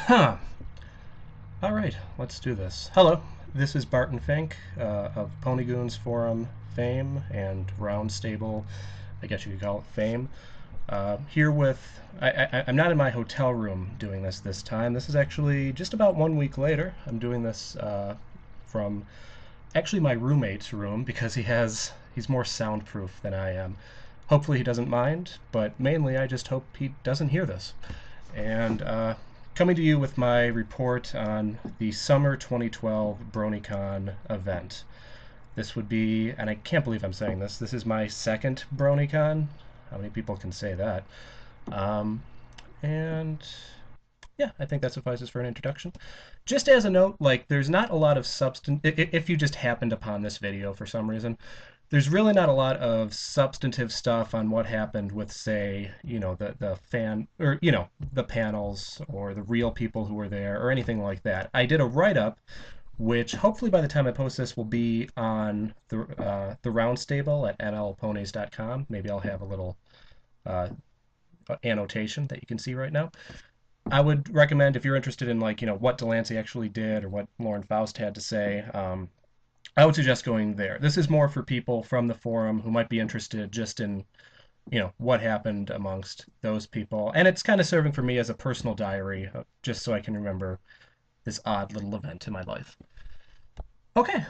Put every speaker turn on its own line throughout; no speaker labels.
Huh. All right, let's do this. Hello, this is BartonFink of Ponygoons Forum fame and Round Stable, I guess you could call it fame. Here with, I'm not in my hotel room doing this time. This is actually just about 1 week later. I'm doing this from actually my roommate's room because he's more soundproof than I am. Hopefully he doesn't mind, but mainly I just hope he doesn't hear this. And coming to you with my report on the Summer 2012 BronyCon event. This would be, and I can't believe I'm saying this is my second BronyCon. How many people can say that? Um, and yeah, I think that suffices for an introduction. Just as a note, like, there's not a lot of substance. If you just happened upon this video for some reason, there's really not a lot of substantive stuff on what happened with, say, the fan, or the panels or the real people who were there or anything like that. I did a write-up, which hopefully by the time I post this will be on the round stable at nlponies.com. Maybe I'll have a little uh, annotation that you can see right now. I would recommend, if you're interested in, like, what Delancey actually did or what Lauren Faust had to say, I would suggest going there. This is more for people from the forum who might be interested just in, what happened amongst those people. And it's kind of serving for me as a personal diary, just so I can remember this odd little event in my life. Okay,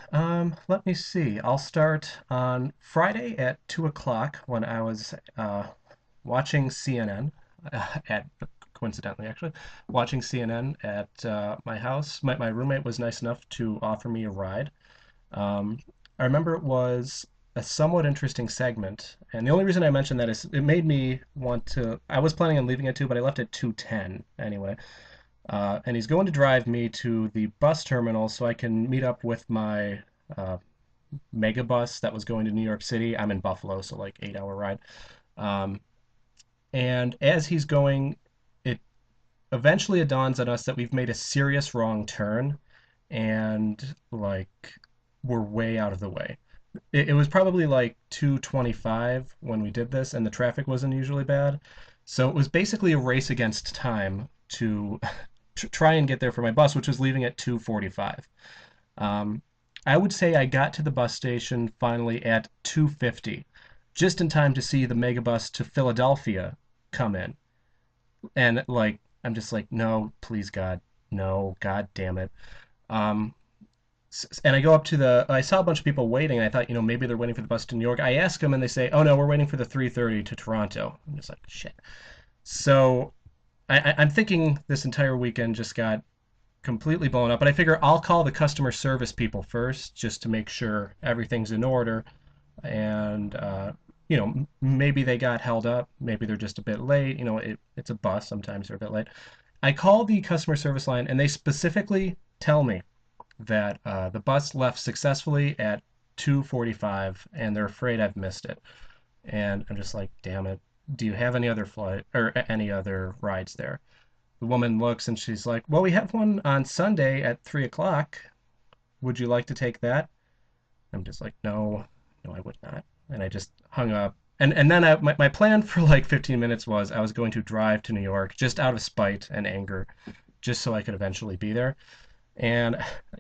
let me see. I'll start on Friday at 2 o'clock when I was watching CNN at coincidentally actually watching CNN at my house. My roommate was nice enough to offer me a ride. Um, I remember it was a somewhat interesting segment, and the only reason I mentioned that is it made me want to. I was planning on leaving at 2, but I left at 2:10 anyway. And he's going to drive me to the bus terminal so I can meet up with my uh, mega bus that was going to New York City. I'm in Buffalo, so like 8 hour ride. Um, and as he's going, it eventually it dawns on us that we've made a serious wrong turn, and like we're way out of the way. It was probably like 2:25 when we did this, and the traffic was unusually bad. So it was basically a race against time to try and get there for my bus, which was leaving at 2:45. Um, I would say I got to the bus station finally at 2:50, just in time to see the megabus to Philadelphia come in. And like, I'm just like, no, please God, no, God damn it. Um, and I go up to I saw a bunch of people waiting. And I thought, maybe they're waiting for the bus to New York. I ask them, and they say, oh no, we're waiting for the 3:30 to Toronto. I'm just like, shit. So I'm thinking this entire weekend just got completely blown up. But I figure I'll call the customer service people first just to make sure everything's in order. And, maybe they got held up. Maybe they're just a bit late. It's a bus. Sometimes they're a bit late. I call the customer service line, and they specifically tell me that the bus left successfully at 2:45, and they're afraid I've missed it. And I'm just like, damn it. Do you have any other flight or any other rides there? The woman looks and she's like, well, we have one on Sunday at 3 o'clock. Would you like to take that? I'm just like, no, no, I would not. And I just hung up. And then my plan for like 15 minutes was I was going to drive to New York just out of spite and anger, just so I could eventually be there. And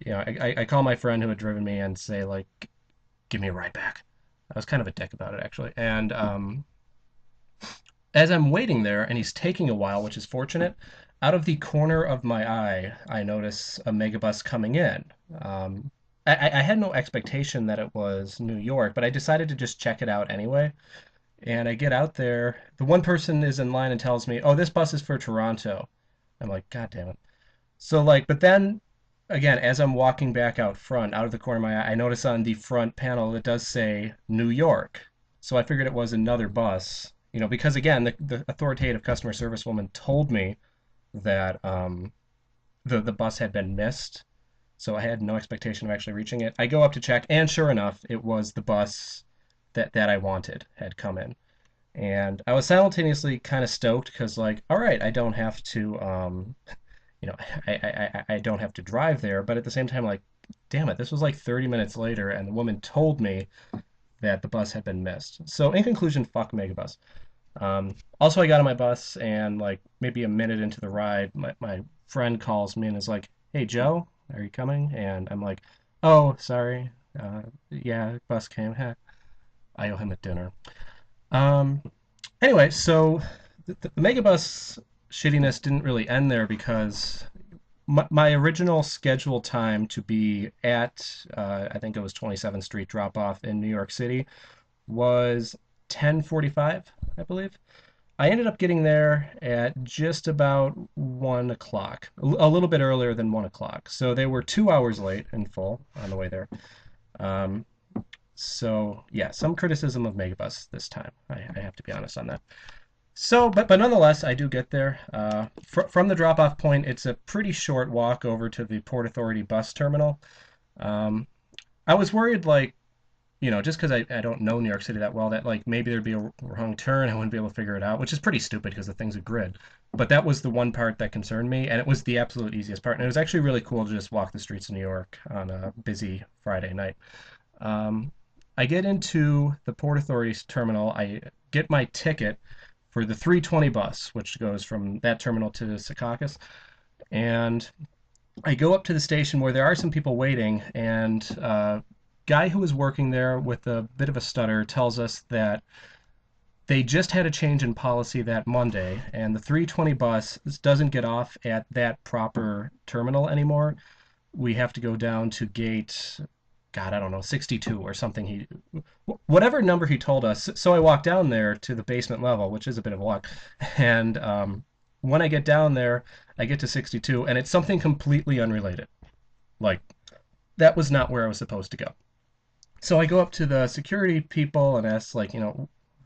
I call my friend who had driven me and say, like, give me a ride back. I was kind of a dick about it, actually. And as I'm waiting there and he's taking a while, which is fortunate, out of the corner of my eye, I notice a megabus coming in. Um, I had no expectation that it was New York, but I decided to just check it out anyway. And I get out there. The one person is in line and tells me, oh, this bus is for Toronto. I'm like, God damn it. So, like, but then again, as I'm walking back out front, out of the corner of my eye, I notice on the front panel it does say New York. So I figured it was another bus, because again, the authoritative customer service woman told me that the bus had been missed. So I had no expectation of actually reaching it. I go up to check, and sure enough, it was the bus that I wanted had come in. And I was simultaneously kind of stoked because, like, all right, I don't have to you know, I don't have to drive there. But at the same time, like, damn it, this was like 30 minutes later, and the woman told me that the bus had been missed. So in conclusion, fuck Megabus. Also, I got on my bus and like maybe a minute into the ride, my friend calls me and is like, "Hey, Joe, are you coming?" And I'm like, "Oh, sorry. Yeah, bus came. Heh. I owe him a dinner." Um, anyway, so the Megabus shittiness didn't really end there because my original scheduled time to be at I think it was 27th Street drop off in New York City was 10:45, I believe. I ended up getting there at just about 1 o'clock, a little bit earlier than 1 o'clock. So they were 2 hours late in full on the way there. Um, so yeah, some criticism of Megabus this time. I have to be honest on that. So, but nonetheless, I do get there. From the drop-off point, it's a pretty short walk over to the Port Authority bus terminal. Um, I was worried, like, just because I don't know New York City that well, that like maybe there'd be a wrong turn, I wouldn't be able to figure it out, which is pretty stupid because the thing's a grid. But that was the one part that concerned me, and it was the absolute easiest part. And it was actually really cool to just walk the streets of New York on a busy Friday night. Um, I get into the Port Authority's terminal. I get my ticket for the 320 bus, which goes from that terminal to Secaucus. And I go up to the station where there are some people waiting, and guy who was working there with a bit of a stutter tells us that they just had a change in policy that Monday, and the 320 bus doesn't get off at that proper terminal anymore. We have to go down to gate, God, I don't know, 62 or something. Whatever number he told us. So I walk down there to the basement level, which is a bit of a walk, and when I get down there, I get to 62, and it's something completely unrelated. Like that was not where I was supposed to go. So I go up to the security people and ask, like,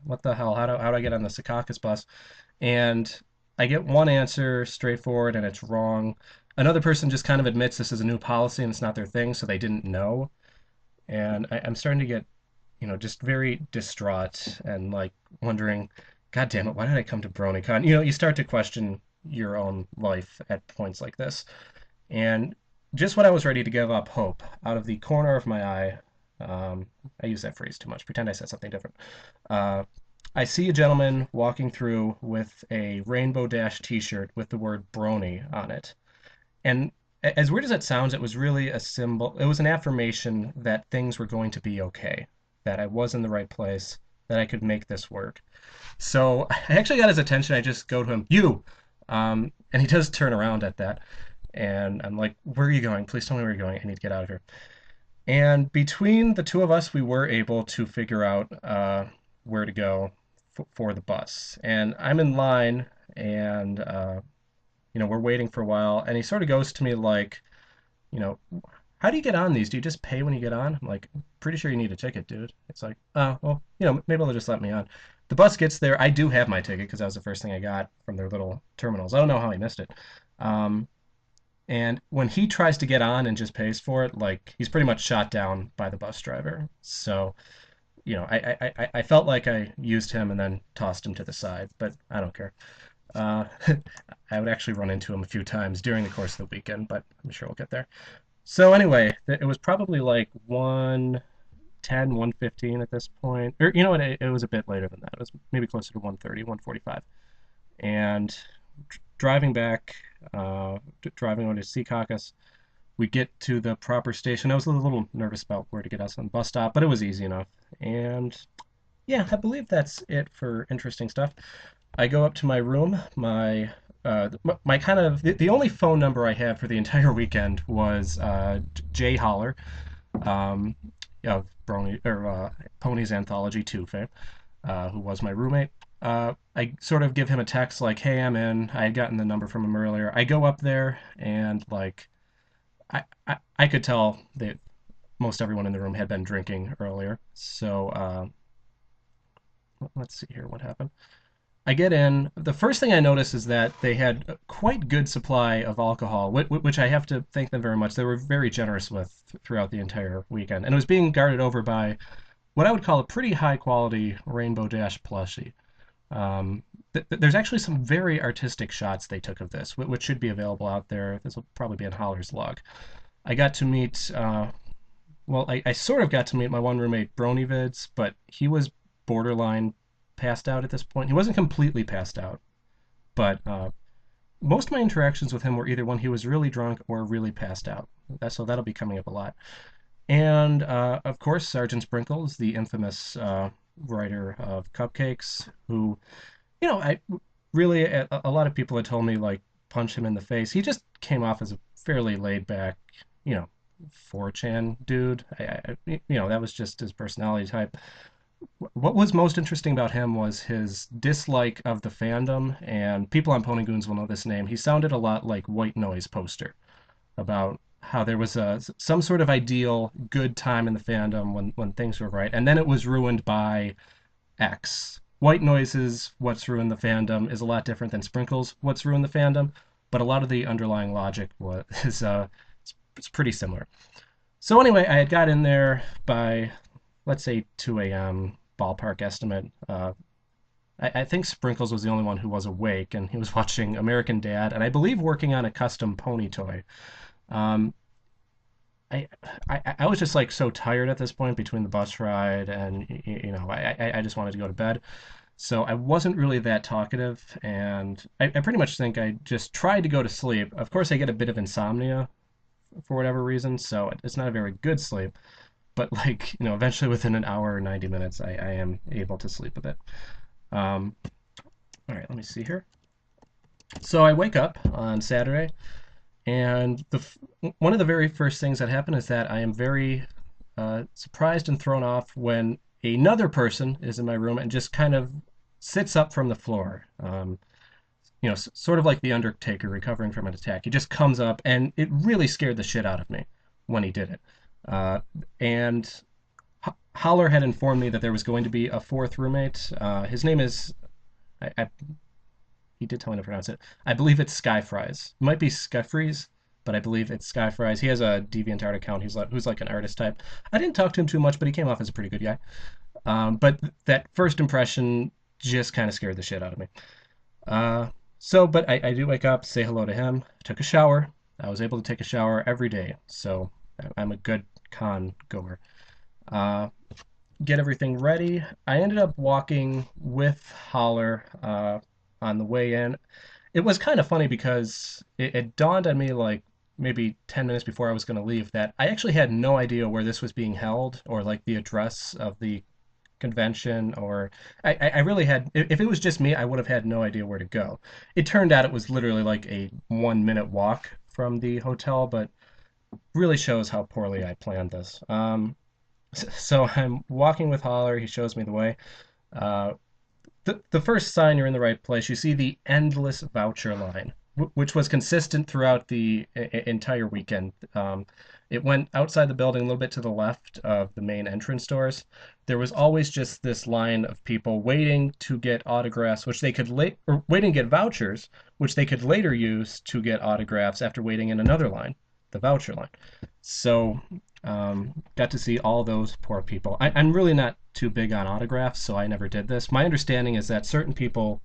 what the hell? How do I get on the Secaucus bus? And I get one answer straightforward and it's wrong. Another person just kind of admits this is a new policy and it's not their thing, so they didn't know. And I'm starting to get, just very distraught and like wondering, God damn it, why did I come to BronyCon? You start to question your own life at points like this. And just when I was ready to give up hope, out of the corner of my eye, I use that phrase too much. Pretend I said something different. Uh, I see a gentleman walking through with a Rainbow Dash T-shirt with the word Brony on it. And as weird as it sounds, it was really a symbol. It was an affirmation that things were going to be okay, that I was in the right place, that I could make this work. So I actually got his attention. I just go to him, you, and he does turn around at that. And I'm like, where are you going? Please tell me where you're going. I need to get out of here. And between the two of us, we were able to figure out where to go for the bus. And I'm in line, and we're waiting for a while. And he sort of goes to me like, you know, how do you get on these? Do you just pay when you get on? I'm like, pretty sure you need a ticket, dude. It's like, oh, well, maybe they'll just let me on. The bus gets there. I do have my ticket because that was the first thing I got from their little terminals. I don't know how he missed it. Um, and when he tries to get on and just pays for it, like he's pretty much shot down by the bus driver. So, I felt like I used him and then tossed him to the side, but I don't care. Uh, I would actually run into him a few times during the course of the weekend, but I'm sure we'll get there. So anyway, it was probably like 1:10, 1:15 at this point. Or you know what, it was a bit later than that. It was maybe closer to 1:30, 1:45. And driving back, driving over to Secaucus, we get to the proper station. I was a little nervous about where to get us on the bus stop, but it was easy enough. And yeah, I believe that's it for interesting stuff. I go up to my room. My kind of the only phone number I had for the entire weekend was Jay Holler, um, of Pony's Anthology 2 fame, who was my roommate. I sort of give him a text like, "Hey, I'm in." I had gotten the number from him earlier. I go up there and like I could tell that most everyone in the room had been drinking earlier. So let's see here what happened. I get in. The first thing I notice is that they had a quite good supply of alcohol, which I have to thank them very much. They were very generous with throughout the entire weekend, and it was being guarded over by what I would call a pretty high quality Rainbow Dash plushie. There's actually some very artistic shots they took of this, which should be available out there. This will probably be in Holler's log. I got to meet, well, I sort of got to meet my one roommate, Brony Vids, but he was borderline passed out at this point. He wasn't completely passed out, but most of my interactions with him were either when he was really drunk or really passed out. So that'll be coming up a lot. And of course, Sergeant Sprinkles, the infamous writer of Cupcakes, who, I really, a lot of people had told me, like, punch him in the face. He just came off as a fairly laid back, you know, 4chan dude. That was just his personality type. What was most interesting about him was his dislike of the fandom, and people on Ponygoons will know this name. He sounded a lot like White Noise Poster, about how there was some sort of ideal good time in the fandom when things were right, and then it was ruined by X. White Noise's What's Ruined the Fandom is a lot different than Sprinkles' What's Ruined the Fandom, but a lot of the underlying logic is it's pretty similar. So anyway, I had got in there by, let's say, 2 a.m. ballpark estimate. I think Sprinkles was the only one who was awake, and he was watching American Dad, and I believe working on a custom pony toy. Um, I was just like so tired at this point between the bus ride and I just wanted to go to bed. So I wasn't really that talkative, and I pretty much think I just tried to go to sleep. Of course, I get a bit of insomnia for whatever reason, so it's not a very good sleep. But like, eventually within an hour or 90 minutes, I am able to sleep a bit. Um, all right, let me see here. So I wake up on Saturday, and one of the very first things that happen is that I am very surprised and thrown off when another person is in my room and just kind of sits up from the floor. Sort of like the Undertaker recovering from an attack. He just comes up, and it really scared the shit out of me when he did it. And Holler had informed me that there was going to be a fourth roommate. His name is, he did tell me to pronounce it. I believe it's Skyfries. It might be Skyfries, but I believe it's Skyfries. He has a DeviantArt account. Who's like an artist type. I didn't talk to him too much, but he came off as a pretty good guy. But that first impression just kind of scared the shit out of me. But I do wake up, say hello to him, took a shower. I was able to take a shower every day, so I'm a good con goer. Get everything ready. I ended up walking with Holler on the way in. It was kind of funny because it dawned on me like maybe 10 minutes before I was going to leave that I actually had no idea where this was being held or like the address of the convention, or I really had, if it was just me, I would have had no idea where to go. It turned out it was literally like a 1 minute walk from the hotel, but really shows how poorly I planned this. So I'm walking with Holler. He shows me the way. Uh, the first sign you're in the right place, you see the endless voucher line, which was consistent throughout the entire weekend. It went outside the building a little bit to the left of the main entrance doors. There was always just this line of people waiting to get autographs, which they could or waiting to get vouchers, which they could later use to get autographs after waiting in another line, the voucher line. So got to see all those poor people. I'm really not too big on autographs, so I never did this. My understanding is that certain people,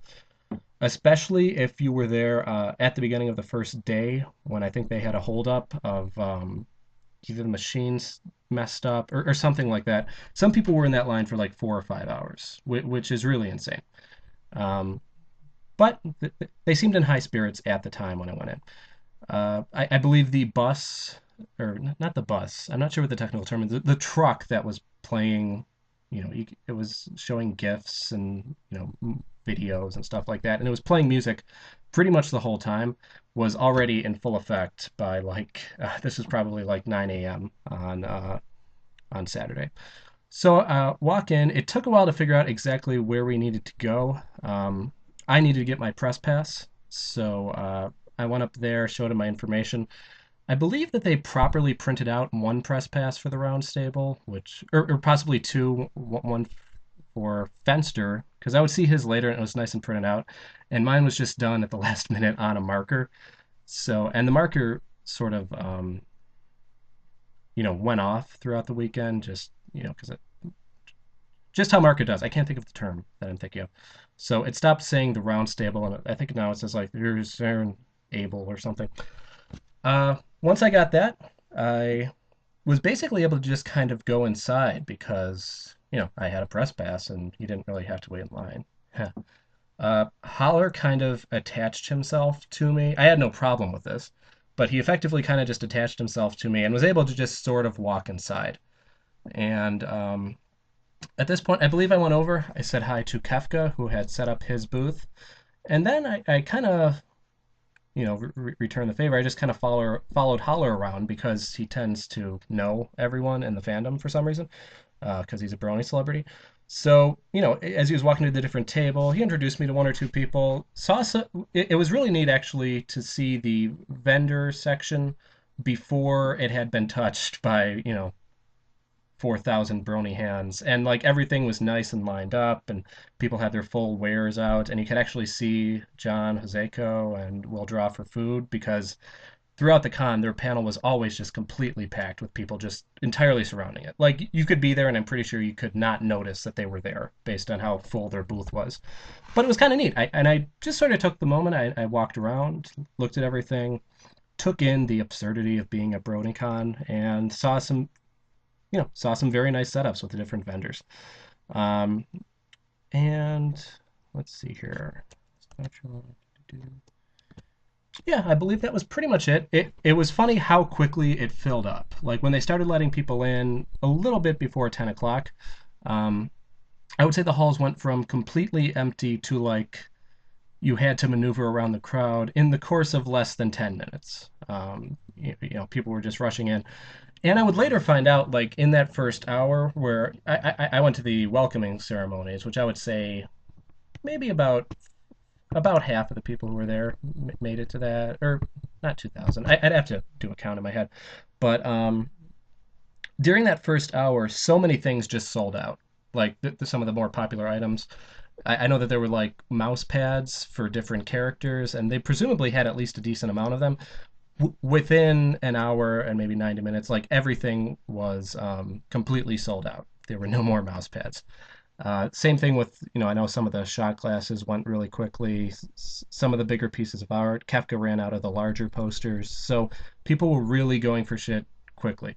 especially if you were there at the beginning of the first day, when I think they had a holdup of either the machines messed up or something like that, some people were in that line for like 4 or 5 hours, which is really insane. But they seemed in high spirits at the time when I went in. I believe the bus, or not the bus, I'm not sure what the technical term is, the truck that was playing, it was showing GIFs and, videos and stuff like that, and it was playing music pretty much the whole time, was already in full effect by like, this was probably like 9 a.m. on Saturday. So walk in. It took a while to figure out exactly where we needed to go. I needed to get my press pass, so I went up there, showed him my information. I believe that they properly printed out one press pass for the round stable, or possibly two, one for Fenster, because I would see his later and it was nice and printed out, and mine was just done at the last minute on a marker. So, and the marker sort of, went off throughout the weekend, just, because just how marker does. I can't think of the term that I'm thinking of. So it stopped saying the round stable, and I think now it says like, here's Aaron Abel or something. Once I got that, I was basically able to just kind of go inside because I had a press pass and you didn't really have to wait in line. Holler kind of attached himself to me. I had no problem with this, but he effectively kind of just attached himself to me and was able to just sort of walk inside. And at this point, I believe I went over. I said hi to Kefka, who had set up his booth, and then I kind of return the favor. I just kind of followed Holler around because he tends to know everyone in the fandom for some reason, because he's a Brony celebrity. So, as he was walking to the different table, he introduced me to one or two people. It was really neat actually to see the vendor section before it had been touched by, 4,000 brony hands. And like everything was nice and lined up, and people had their full wares out. And you could actually see John, Joseko, and Will Draw for food because throughout the con, their panel was always just completely packed with people just entirely surrounding it. Like you could be there, and I'm pretty sure you could not notice that they were there based on how full their booth was. But it was kind of neat. I just sort of took the moment. I walked around, looked at everything, took in the absurdity of being at BronyCon, and saw some very nice setups with the different vendors. Um, and let's see here. Yeah, I believe that was pretty much it. It was funny how quickly it filled up. Like when they started letting people in a little bit before 10 o'clock, um, I would say the halls went from completely empty to like you had to maneuver around the crowd in the course of less than 10 minutes. People were just rushing in. And I would later find out, like in that first hour, where I went to the welcoming ceremonies, which I would say maybe about half of the people who were there made it to that, or not 2,000. I'd have to do a count in my head, but during that first hour, so many things just sold out. Like some of the more popular items. I know that there were like mouse pads for different characters, and they presumably had at least a decent amount of them. Within an hour and maybe 90 minutes, like everything was completely sold out. There were no more mouse pads. Same thing with, I know some of the shot glasses went really quickly. Some of the bigger pieces of art, Kefka ran out of the larger posters. So people were really going for shit quickly.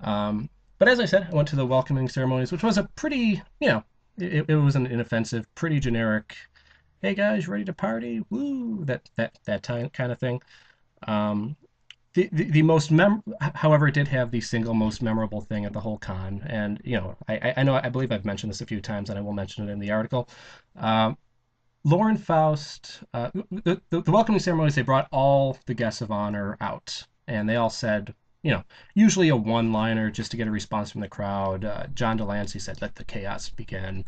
But as I said, I went to the welcoming ceremonies, which was a pretty, it was an inoffensive, pretty generic, hey guys, ready to party? Woo! That kind of thing. Um, the most however, it did have the single most memorable thing of the whole con, and I know I believe I've mentioned this a few times, and I will mention it in the article. Um, Lauren Faust, the welcoming ceremonies, they brought all the guests of honor out, and they all said, usually a one-liner just to get a response from the crowd. John Delancey said, "Let the chaos begin."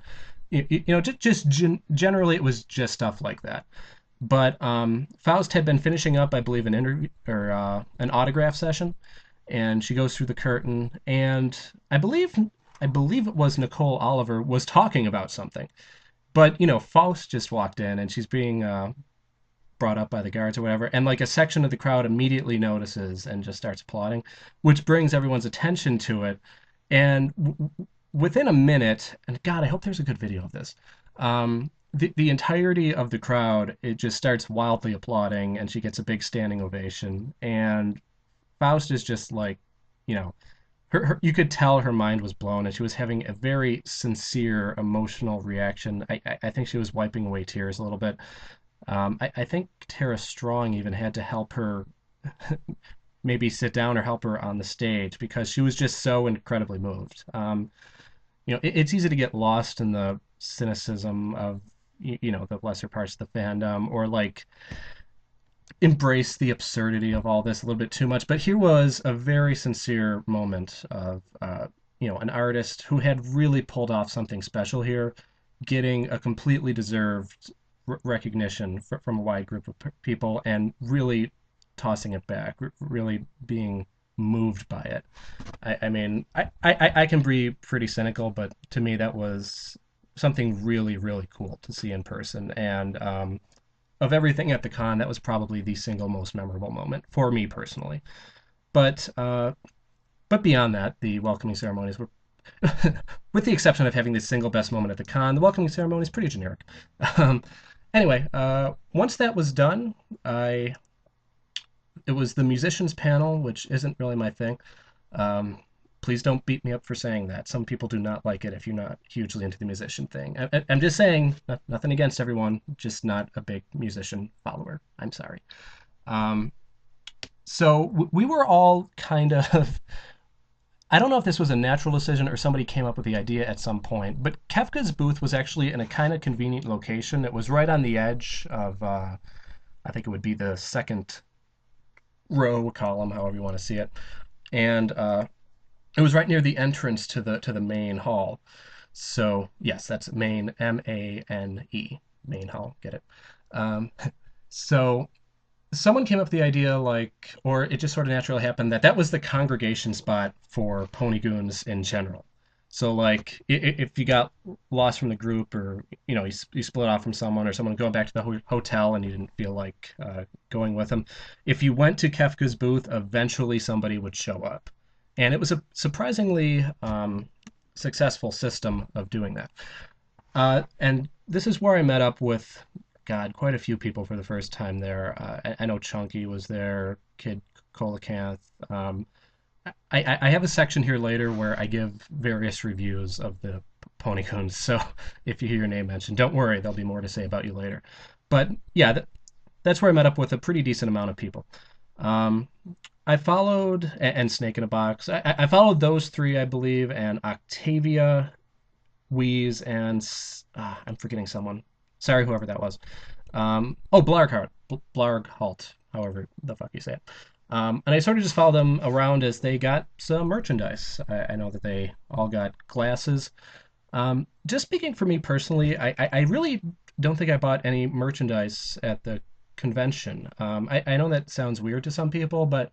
Generally, it was just stuff like that. But Faust had been finishing up, I believe, an interview or an autograph session, and she goes through the curtain, and I believe it was Nicole Oliver was talking about something, but Faust just walked in, and she's being brought up by the guards or whatever, and like a section of the crowd immediately notices and just starts applauding, which brings everyone's attention to it, and within a minute, and God, I hope there's a good video of this. The entirety of the crowd, it just starts wildly applauding, and she gets a big standing ovation. And Faust is just like, you know, you could tell her mind was blown, and she was having a very sincere emotional reaction. I think she was wiping away tears a little bit. I think Tara Strong even had to help her maybe sit down or help her on the stage because she was just so incredibly moved. It's easy to get lost in the cynicism of the lesser parts of the fandom, or like embrace the absurdity of all this a little bit too much. But here was a very sincere moment of an artist who had really pulled off something special here, getting a completely deserved recognition from a wide group of people, and really tossing it back, really being moved by it. I mean, I can be pretty cynical, but to me that was something really, really cool to see in person. And of everything at the con, that was probably the single most memorable moment for me personally. But beyond that, the welcoming ceremonies were, with the exception of having the single best moment at the con, the welcoming ceremony is pretty generic. Um, anyway, once that was done, it was the musicians panel, which isn't really my thing. Um, Please don't beat me up for saying that. Some people do not like it if you're not hugely into the musician thing. I'm just saying, nothing against everyone, just not a big musician follower. I'm sorry. Um, so we were all kind of, I don't know if this was a natural decision or somebody came up with the idea at some point, but Kefka's booth was actually in a kind of convenient location. It was right on the edge of, I think it would be the second row column, however you want to see it. And it was right near the entrance to the main hall. So yes, that's main, Mane, main hall. Get it? Um, so someone came up with the idea, like, or it just sort of naturally happened that that was the congregation spot for Pony Goons in general. So like, if you got lost from the group, or you split off from someone, or someone going back to the hotel and you didn't feel like going with them, if you went to Kefka's booth, eventually somebody would show up, and it was a surprisingly successful system of doing that. And this is where I met up with, God, quite a few people for the first time there. I know Chunky was there, Kid Colacanth. I have a section here later where I give various reviews of the Ponycoons, so if you hear your name mentioned, don't worry, there'll be more to say about you later. But yeah, that's where I met up with a pretty decent amount of people. Um, I followed, and Snake in a Box, I followed those three, I believe, and Octavia, Wheeze, and I'm forgetting someone. Sorry, whoever that was. Oh, Blarghalt, however the fuck you say it. And I sort of just followed them around as they got some merchandise. I know that they all got glasses. Just speaking for me personally, I really don't think I bought any merchandise at the convention. I know that sounds weird to some people, but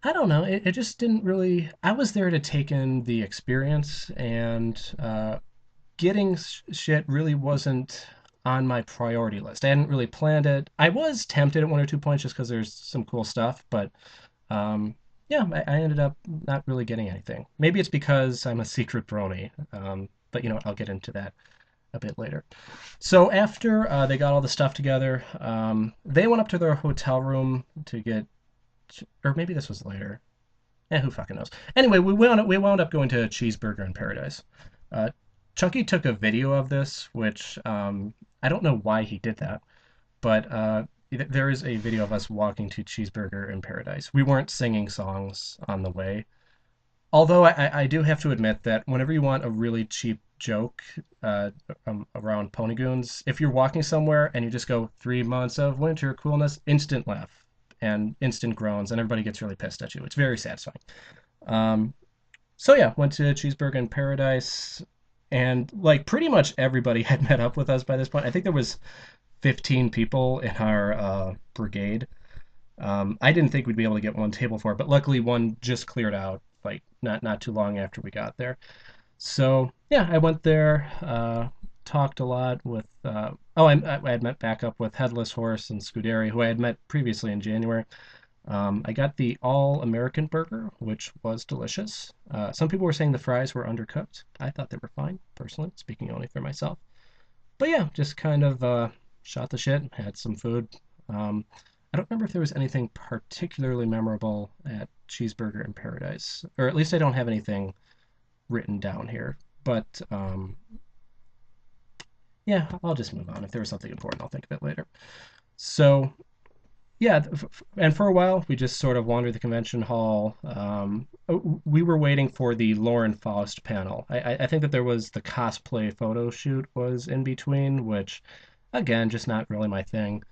I don't know. It just didn't really. I was there to take in the experience, and getting shit really wasn't on my priority list. I hadn't really planned it. I was tempted at one or two points just because there's some cool stuff, but yeah, I ended up not really getting anything. Maybe it's because I'm a secret brony, but I'll get into that a bit later. So after they got all the stuff together, they went up to their hotel room to get, or maybe this was later. Who fucking knows? Anyway, we wound up going to Cheeseburger in Paradise. Uh, Chunky took a video of this, which I don't know why he did that, but there is a video of us walking to Cheeseburger in Paradise. We weren't singing songs on the way. Although I do have to admit that whenever you want a really cheap joke around Ponygoons, if you're walking somewhere and you just go 3 months of winter coolness, instant laugh and instant groans, and everybody gets really pissed at you. It's very satisfying. Um, so yeah, went to Cheeseburger in Paradise, and like pretty much everybody had met up with us by this point. I think there was 15 people in our brigade. I didn't think we'd be able to get one table for it, but luckily one just cleared out like not too long after we got there. So yeah, I went there, talked a lot with. I had met back up with Headless Horse and Scuderi, who I had met previously in January. I got the all-American burger, which was delicious. Some people were saying the fries were undercooked. I thought they were fine, personally, speaking only for myself. But yeah, just kind of shot the shit, had some food. I don't remember if there was anything particularly memorable at Cheeseburger in Paradise, or at least I don't have anything written down here. But yeah, I'll just move on. If there was something important, I'll think of it later. So yeah, and for a while we just sort of wandered the convention hall. We were waiting for the Lauren Faust panel. I think that there was the cosplay photo shoot was in between, which again, just not really my thing.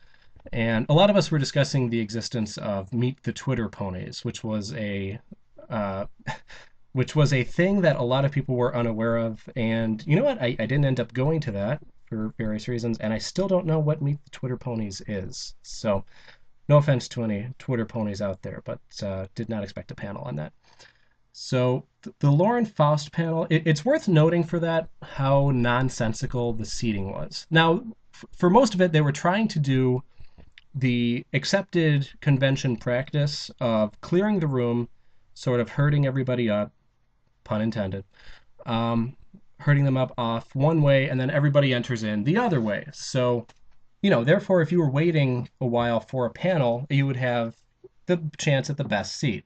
And a lot of us were discussing the existence of Meet the Twitter Ponies, uh, which was a thing that a lot of people were unaware of. And you know what? I didn't end up going to that for various reasons, and I still don't know what Meet the Twitter Ponies is. So no offense to any Twitter ponies out there, but did not expect a panel on that. So the Lauren Faust panel, it's worth noting for that how nonsensical the seating was. Now, for most of it, they were trying to do the accepted convention practice of clearing the room, sort of herding everybody up, pun intended, herding them up off one way, and then everybody enters in the other way. So, therefore, if you were waiting a while for a panel, you would have the chance at the best seat.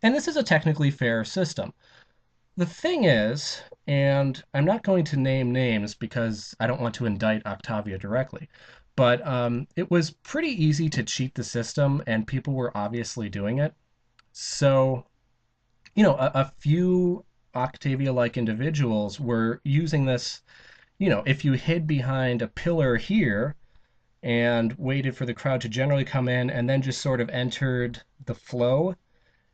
And this is a technically fair system. The thing is, and I'm not going to name names because I don't want to indict Octavia directly, but it was pretty easy to cheat the system, and people were obviously doing it. So, a few Octavia-like individuals were using this. If you hid behind a pillar here and waited for the crowd to generally come in and then just sort of entered the flow,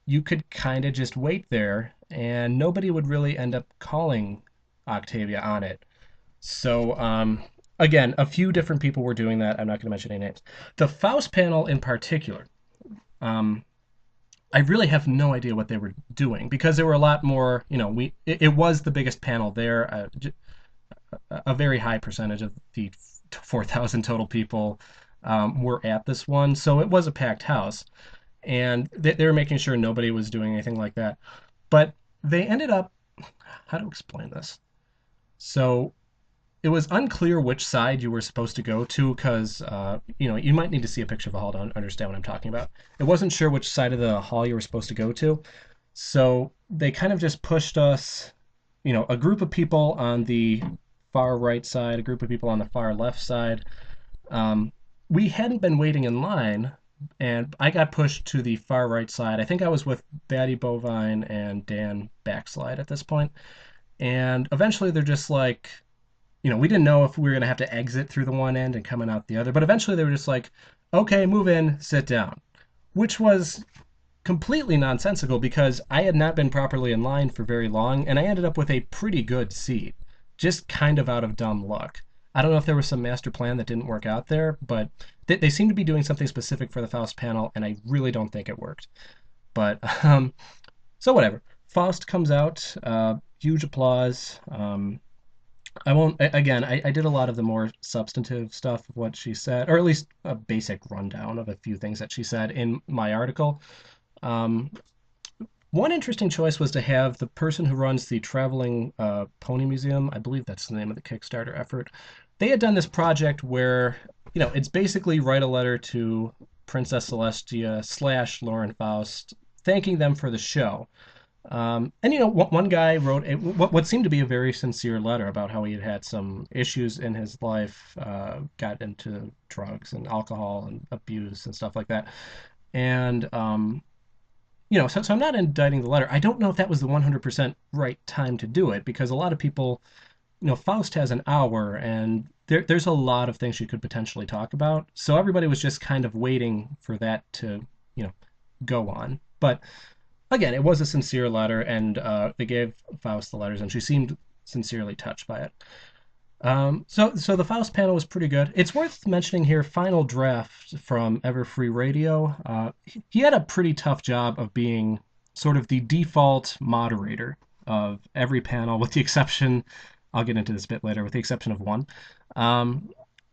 you could kind of just wait there and nobody would really end up calling Octavia on it. So, again, a few different people were doing that. I'm not going to mention any names. The Faust panel in particular, um, I really have no idea what they were doing because there were a lot more. It was the biggest panel there. A very high percentage of the 4,000 total people were at this one, so it was a packed house, and they were making sure nobody was doing anything like that. But they ended up, how to explain this? So it was unclear which side you were supposed to go to because you might need to see a picture of a hall to understand what I'm talking about. It wasn't sure which side of the hall you were supposed to go to, so they kind of just pushed us, a group of people on the far right side, a group of people on the far left side. Um, we hadn't been waiting in line, and I got pushed to the far right side. I think I was with Batty Bovine and Dan Backslide at this point. And eventually they're just like, we didn't know if we were going to have to exit through the one end and coming out the other, but eventually they were just like, okay, move in, sit down, which was completely nonsensical because I had not been properly in line for very long, and I ended up with a pretty good seat, just kind of out of dumb luck. I don't know if there was some master plan that didn't work out there, but they seem to be doing something specific for the Faust panel, and I really don't think it worked. But so whatever. Faust comes out, huge applause. I won't. Again, I did a lot of the more substantive stuff of what she said, or at least a basic rundown of a few things that she said in my article. Um, One interesting choice was to have the person who runs the traveling pony museum. I believe that's the name of the Kickstarter effort. They had done this project where, it's basically write a letter to Princess Celestia / Lauren Faust, thanking them for the show. And one guy wrote what seemed to be a very sincere letter about how he had had some issues in his life, got into drugs and alcohol and abuse and stuff like that. And so I'm not indicting the letter. I don't know if that was the 100% right time to do it because a lot of people, Faust has an hour and there's a lot of things you could potentially talk about. So everybody was just kind of waiting for that to, go on. But again, it was a sincere letter, and they gave Faust the letters, and she seemed sincerely touched by it. So the Faust panel was pretty good. It's worth mentioning here, Final Draft from Everfree Radio. He had a pretty tough job of being sort of the default moderator of every panel, with the exception, I'll get into this a bit later, with the exception of one. Um,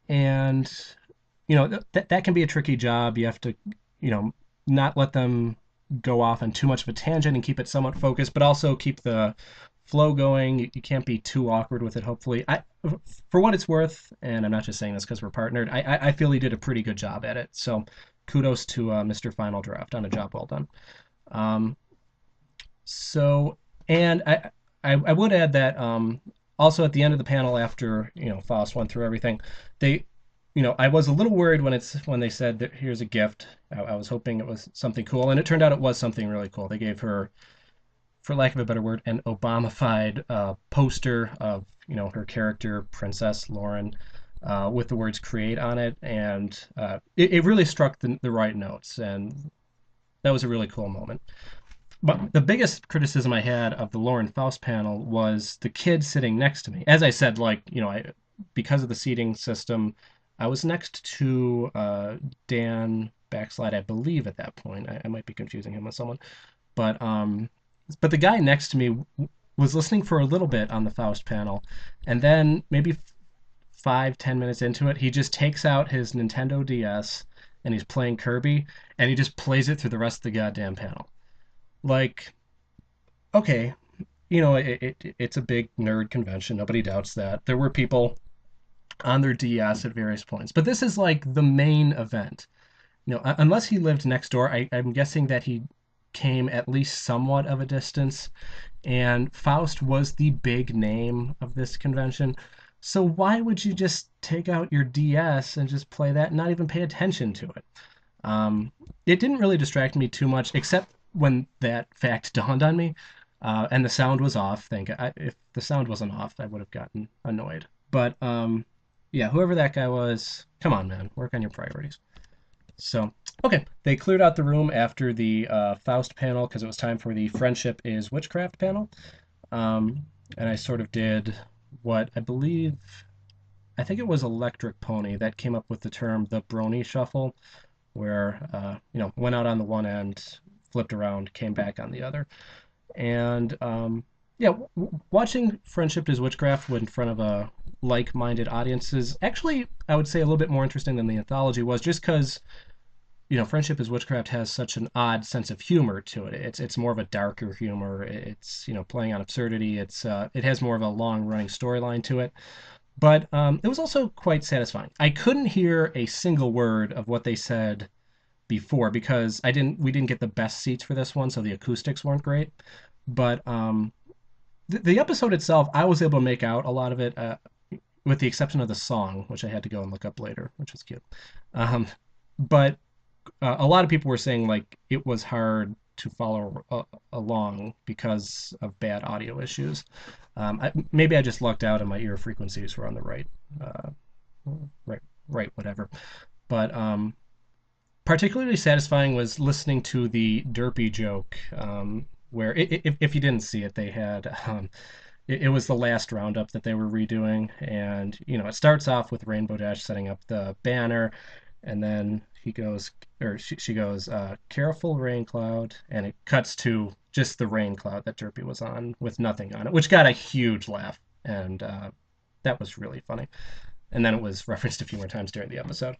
and, that can be a tricky job. You have to, not let them go off on too much of a tangent and keep it somewhat focused, but also keep the flow going. You can't be too awkward with it, hopefully. For what it's worth, and I'm not just saying this because we're partnered, I feel he did a pretty good job at it. So kudos to Mr. Final Draft on a job well done. Um, so, and I would add that also at the end of the panel, after Faust went through everything, they I was a little worried when they said that here's a gift. I was hoping it was something cool, and it turned out it was something really cool. They gave her, for lack of a better word, an Obama-fied poster of her character Princess Lauren with the words "create" on it, and it really struck the right notes, and that was a really cool moment. But the biggest criticism I had of the Lauren Faust panel was the kid sitting next to me. As I said, because of the seating system, I was next to Dan Backslide, I believe, at that point. I might be confusing him with someone, but the guy next to me was listening for a little bit on the Faust panel, and then maybe 5-10 minutes into it, he just takes out his Nintendo DS and he's playing Kirby, and he just plays it through the rest of the goddamn panel. Like, okay, it's a big nerd convention. Nobody doubts that. There were people on their DS at various points, but this is like the main event. Unless he lived next door, I'm guessing that he came at least somewhat of a distance, and Faust was the big name of this convention. So why would you just take out your DS and just play that and not even pay attention to it? Um, it didn't really distract me too much, except when that fact dawned on me, and the sound was off. If the sound wasn't off, I would have gotten annoyed. But yeah, whoever that guy was, come on, man, work on your priorities. So, okay, they cleared out the room after the Faust panel because it was time for the Friendship is Witchcraft panel. And I sort of did what I think it was Electric Pony that came up with the term the Brony Shuffle, where, went out on the one end, flipped around, came back on the other. And yeah, watching Friendship is Witchcraft in front of a like-minded audience is actually, I would say, a little bit more interesting than the anthology was, just because Friendship is Witchcraft has such an odd sense of humor to it. It's more of a darker humor. It's playing on absurdity. It has more of a long running storyline to it. But it was also quite satisfying. I couldn't hear a single word of what they said before because we didn't get the best seats for this one, so the acoustics weren't great. But the episode itself, I was able to make out a lot of it, with the exception of the song, which I had to go and look up later, which was cute. But a lot of people were saying like it was hard to follow along because of bad audio issues. Maybe I just lucked out and my ear frequencies were on the uh, right, whatever. But particularly satisfying was listening to the derpy joke, where if you didn't see it, they had it was the last roundup that they were redoing, and it starts off with Rainbow Dash setting up the banner, and then she goes, careful rain cloud, and it cuts to just the rain cloud that Derpy was on with nothing on it, which got a huge laugh, and that was really funny. And then it was referenced a few more times during the episode.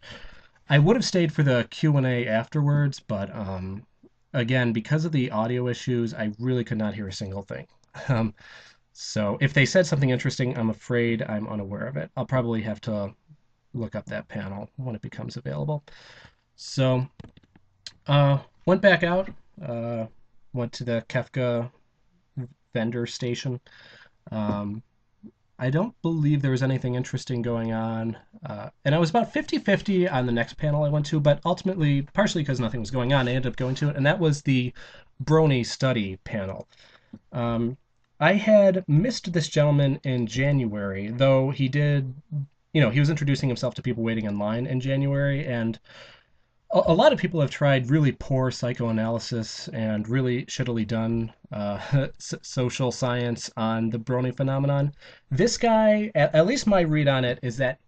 I would have stayed for the Q&A afterwards, but again, because of the audio issues, I really could not hear a single thing. So if they said something interesting, I'm afraid I'm unaware of it. I'll probably have to look up that panel when it becomes available. So went back out, went to the Kefka vendor station. I don't believe there was anything interesting going on. And I was about 50-50 on the next panel I went to, but ultimately, partially because nothing was going on, I ended up going to it, and that was the Brony Study panel. I had missed this gentleman in January, though he did, he was introducing himself to people waiting in line in January, and a lot of people have tried really poor psychoanalysis and really shittily done social science on the Brony phenomenon. This guy, at least my read on it, is that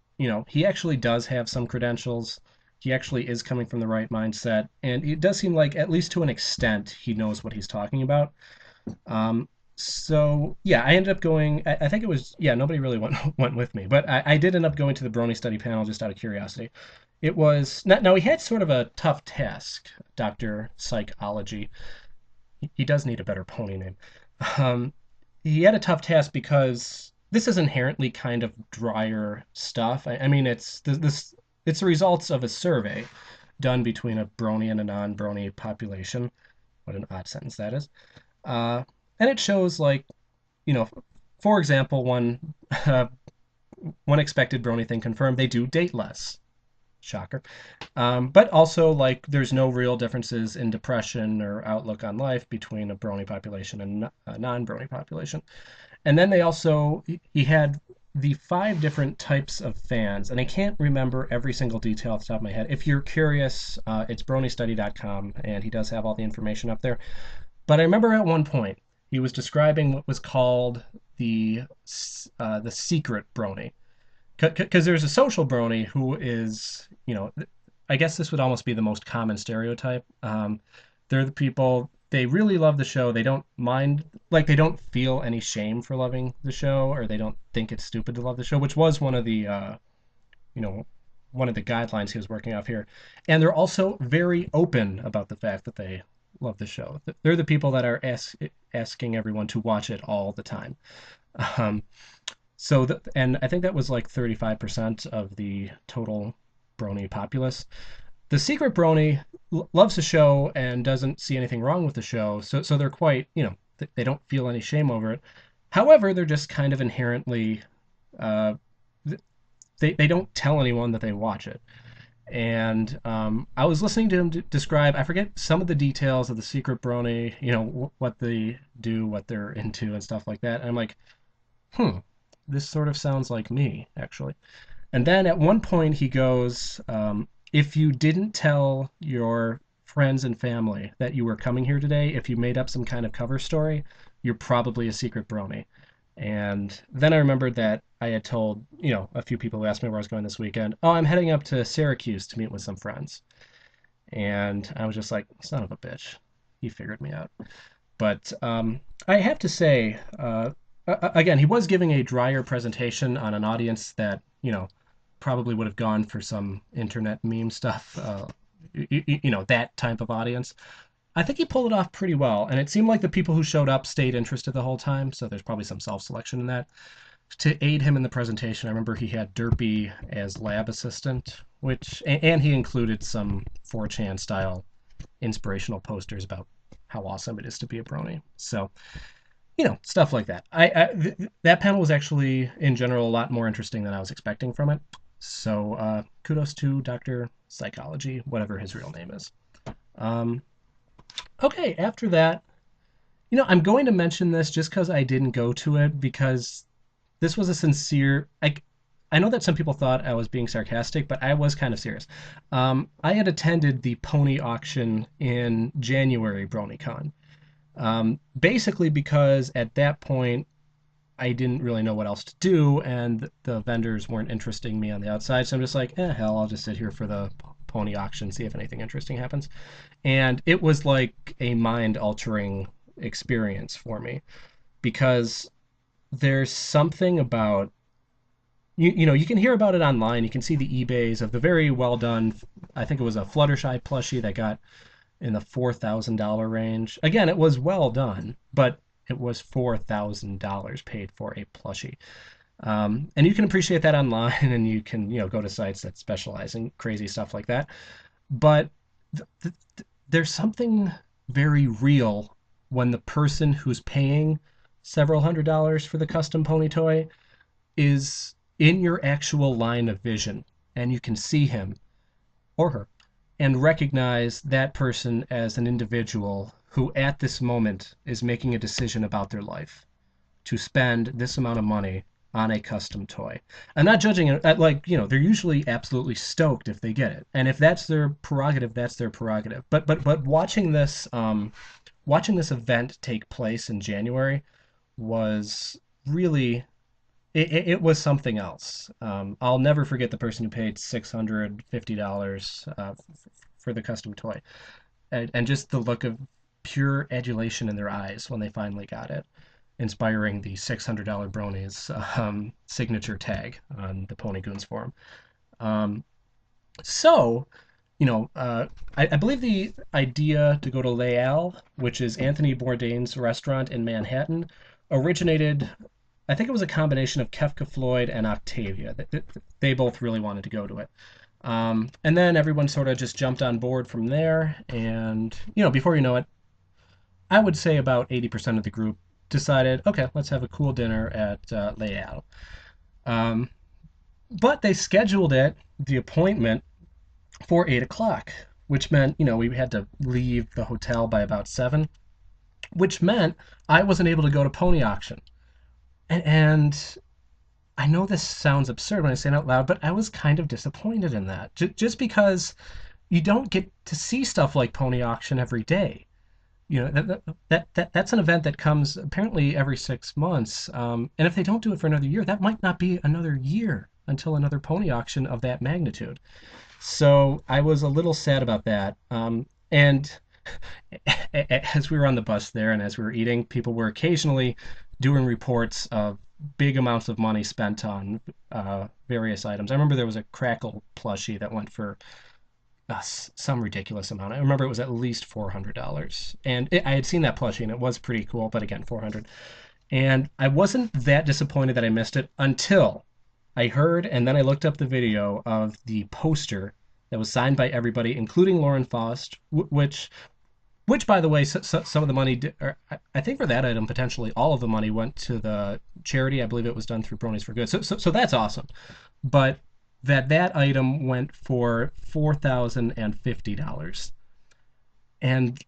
he actually does have some credentials. He actually is coming from the right mindset, and it does seem like, at least to an extent, he knows what he's talking about. So yeah, I ended up going. I think it was, yeah, nobody really went with me, but I did end up going to the Brony Study panel just out of curiosity. It was now he had sort of a tough task, Dr. Psychology. He does need a better pony name. Um, he had a tough task because this is inherently kind of drier stuff. I mean, it's the results of a survey done between a Brony and a non-Brony population. What an odd sentence that is. And it shows, like, for example, one expected Brony thing confirmed, they do date less. Shocker. But also, like, there's no real differences in depression or outlook on life between a Brony population and a non-Brony population. And then he had the 5 different types of fans, and I can't remember every single detail off the top of my head. If you're curious, it's bronystudy.com, and he does have all the information up there. But I remember at one point, he was describing what was called the secret Brony. Because there's a social Brony who is, I guess this would almost be the most common stereotype. They're the people, they really love the show. They don't mind, like, they don't feel any shame for loving the show, or they don't think it's stupid to love the show, which was one of the guidelines he was working off here. And they're also very open about the fact that they love the show. They're the people that are asking everyone to watch it all the time. And I think that was like 35% of the total Brony populace. The secret brony loves the show and doesn't see anything wrong with the show, so they're quite, they don't feel any shame over it. However, they're just kind of inherently, uh, they don't tell anyone that they watch it. And I was listening to him describe, I forget some of the details of the secret brony, what they do, what they're into, and stuff like that. And I'm like, hmm, this sort of sounds like me, actually. And then at one point he goes, if you didn't tell your friends and family that you were coming here today, if you made up some kind of cover story, you're probably a secret brony. And then I remembered that I had told, a few people who asked me where I was going this weekend, oh, I'm heading up to Syracuse to meet with some friends. And I was just like, son of a bitch. He figured me out. But I have to say, again, he was giving a drier presentation on an audience that, probably would have gone for some internet meme stuff, that type of audience. I think he pulled it off pretty well, and it seemed like the people who showed up stayed interested the whole time, so there's probably some self-selection in that. To aid him in the presentation, I remember he had Derpy as lab assistant, and he included some 4chan style inspirational posters about how awesome it is to be a brony. So, stuff like that. That panel was actually, in general, a lot more interesting than I was expecting from it. So, kudos to Dr. Psychology, whatever his real name is. Okay, after that, I'm going to mention this just because I didn't go to it, because this was a sincere. I know that some people thought I was being sarcastic, but I was kind of serious. I had attended the pony auction in January BronyCon, basically because at that point I didn't really know what else to do, and the vendors weren't interesting me on the outside. So I'm just like, hell, I'll just sit here for the pony auction, see if anything interesting happens. And it was like a mind-altering experience for me, because there's something about you can hear about it online. You can see the eBays of the very well done. I think it was a Fluttershy plushie that got in the $4,000 range. Again, it was well done, but it was $4,000 paid for a plushie. And you can appreciate that online, and you can go to sites that specialize in crazy stuff like that. But there's something very real when the person who's paying several $100s for the custom pony toy is in your actual line of vision, and you can see him or her and recognize that person as an individual who at this moment is making a decision about their life to spend this amount of money on a custom toy. I'm not judging it. They're usually absolutely stoked if they get it, and if that's their prerogative, that's their prerogative. But watching this event take place in January was really, it was something else. I'll never forget the person who paid $650 for the custom toy, and just the look of pure adulation in their eyes when they finally got it, inspiring the $600 Bronies signature tag on the Pony Goons forum. So, I believe the idea to go to Leal, which is Anthony Bourdain's restaurant in Manhattan, originated. I think it was a combination of Kefka Floyd and Octavia. They both really wanted to go to it. And then everyone sort of just jumped on board from there. And, before you know it, I would say about 80% of the group decided, okay, let's have a cool dinner at Leal. But they scheduled the appointment, for 8 o'clock, which meant, we had to leave the hotel by about 7, which meant I wasn't able to go to Pony Auction. And I know this sounds absurd when I say it out loud, but I was kind of disappointed in that. Just because you don't get to see stuff like Pony Auction every day. That's an event that comes apparently every 6 months. And if they don't do it for another year, that might not be another year until another Pony Auction of that magnitude. So I was a little sad about that. And as we were on the bus there and as we were eating, people were occasionally doing reports of big amounts of money spent on various items. I remember there was a Crackle plushie that went for some ridiculous amount. I remember it was at least $400. And I had seen that plushie and it was pretty cool, but again, 400. And I wasn't that disappointed that I missed it until I heard, and then I looked up the video of the poster that was signed by everybody, including Lauren Faust, which, by the way, some of the money, or I think for that item, potentially all of the money went to the charity. I believe it was done through Bronies for Good. So that's awesome. But that item went for $4,050. And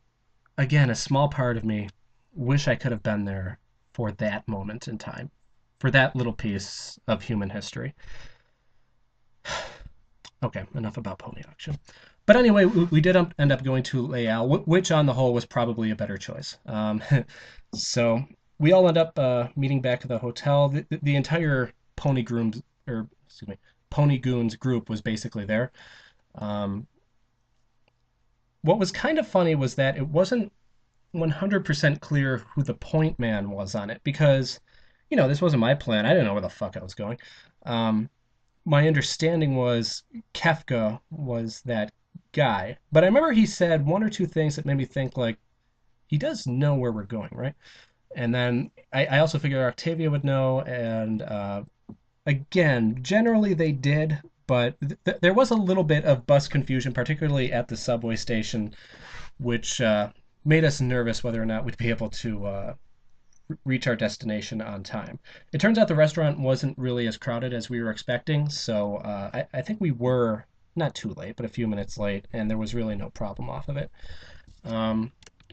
again, a small part of me wish I could have been there for that moment in time, for that little piece of human history. Okay, enough about pony auction. But anyway, we did end up going to Leal, which on the whole was probably a better choice. So we all end up meeting back at the hotel. The entire Pony Grooms, or excuse me, Pony Goons group was basically there. Um, what was kind of funny was that it wasn't 100% clear who the point man was on it because, this wasn't my plan. I didn't know where the fuck I was going. Um, my understanding was Kefka was that guy. But I remember he said one or two things that made me think, like, he does know where we're going, right? And then I also figured Octavia would know. And again, generally they did. But there was a little bit of bus confusion, particularly at the subway station, which made us nervous whether or not we'd be able to reach our destination on time. It turns out the restaurant wasn't really as crowded as we were expecting, so I think we were not too late, but a few minutes late, and there was really no problem off of it. Um,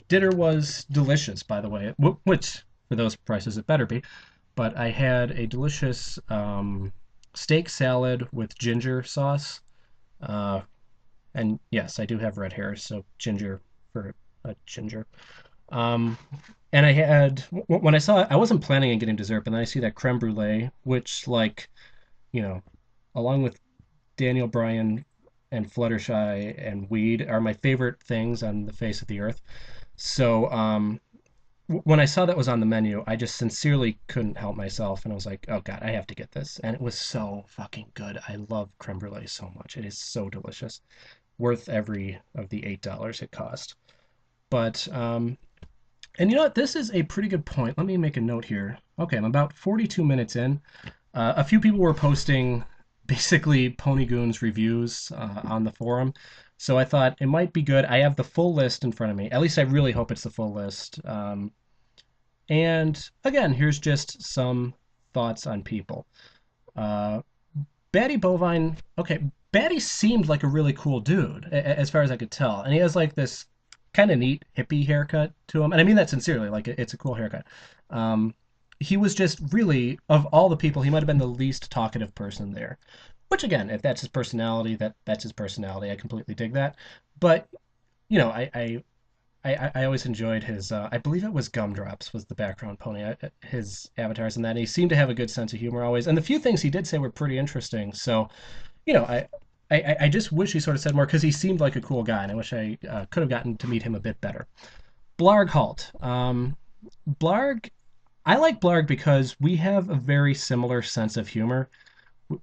Dinner was delicious, by the way, which for those prices it better be. But I had a delicious steak salad with ginger sauce. Uh, and yes, I do have red hair, so ginger for a ginger. Um, and I had when I saw it, I wasn't planning on getting dessert, but then I see that creme brulee, which, like, you know, along with Daniel Bryan and Fluttershy and weed, are my favorite things on the face of the earth. So when I saw that was on the menu, I just sincerely couldn't help myself, and I was like, "Oh God, I have to get this!" And it was so fucking good. I love creme brulee so much; it is so delicious, worth every of the $8 it cost. But and you know what? This is a pretty good point. Let me make a note here. Okay, I'm about 42 minutes in. A few people were posting basically Pony Goons reviews on the forum. So I thought it might be good. I have the full list in front of me. At least I really hope it's the full list. And again, here's just some thoughts on people. Uh, Batty Bovine, okay, Batty seemed like a really cool dude, as far as I could tell. And he has like this kind of neat hippie haircut to him. And I mean that sincerely, like it's a cool haircut. Um, he was just really, of all the people, he might have been the least talkative person there. Which again, if that's his personality, that's his personality. I completely dig that. But I always enjoyed his. I believe it was Gumdrops was the background pony. His avatars and that. And he seemed to have a good sense of humor always. And the few things he did say were pretty interesting. So, you know, I just wish he sort of said more because he seemed like a cool guy, and I wish I could have gotten to meet him a bit better. Blarg Halt. Blarg, I like Blarg because we have a very similar sense of humor.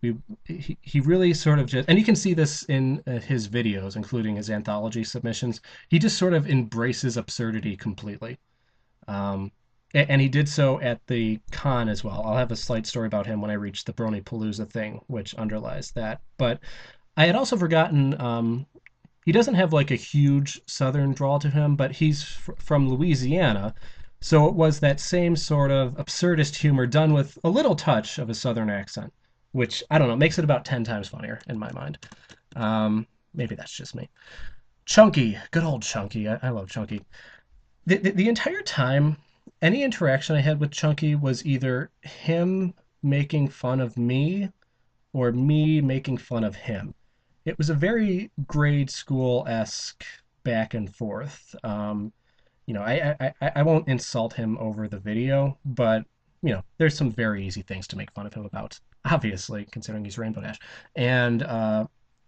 He really sort of just, and you can see this in his videos, including his anthology submissions. He just sort of embraces absurdity completely. Um, and he did so at the con as well. I'll have a slight story about him when I reach the Brony Palooza thing, which underlies that. But I had also forgotten he doesn't have like a huge southern drawl to him, but he's from Louisiana. So it was that same sort of absurdist humor done with a little touch of a southern accent, which I don't know, makes it about 10 times funnier in my mind. Maybe that's just me. Chunky, good old Chunky. I love Chunky. The entire time, any interaction I had with Chunky was either him making fun of me or me making fun of him. It was a very grade school esque back and forth. I won't insult him over the video, but there's some very easy things to make fun of him about, obviously, considering he's Rainbow Dash. And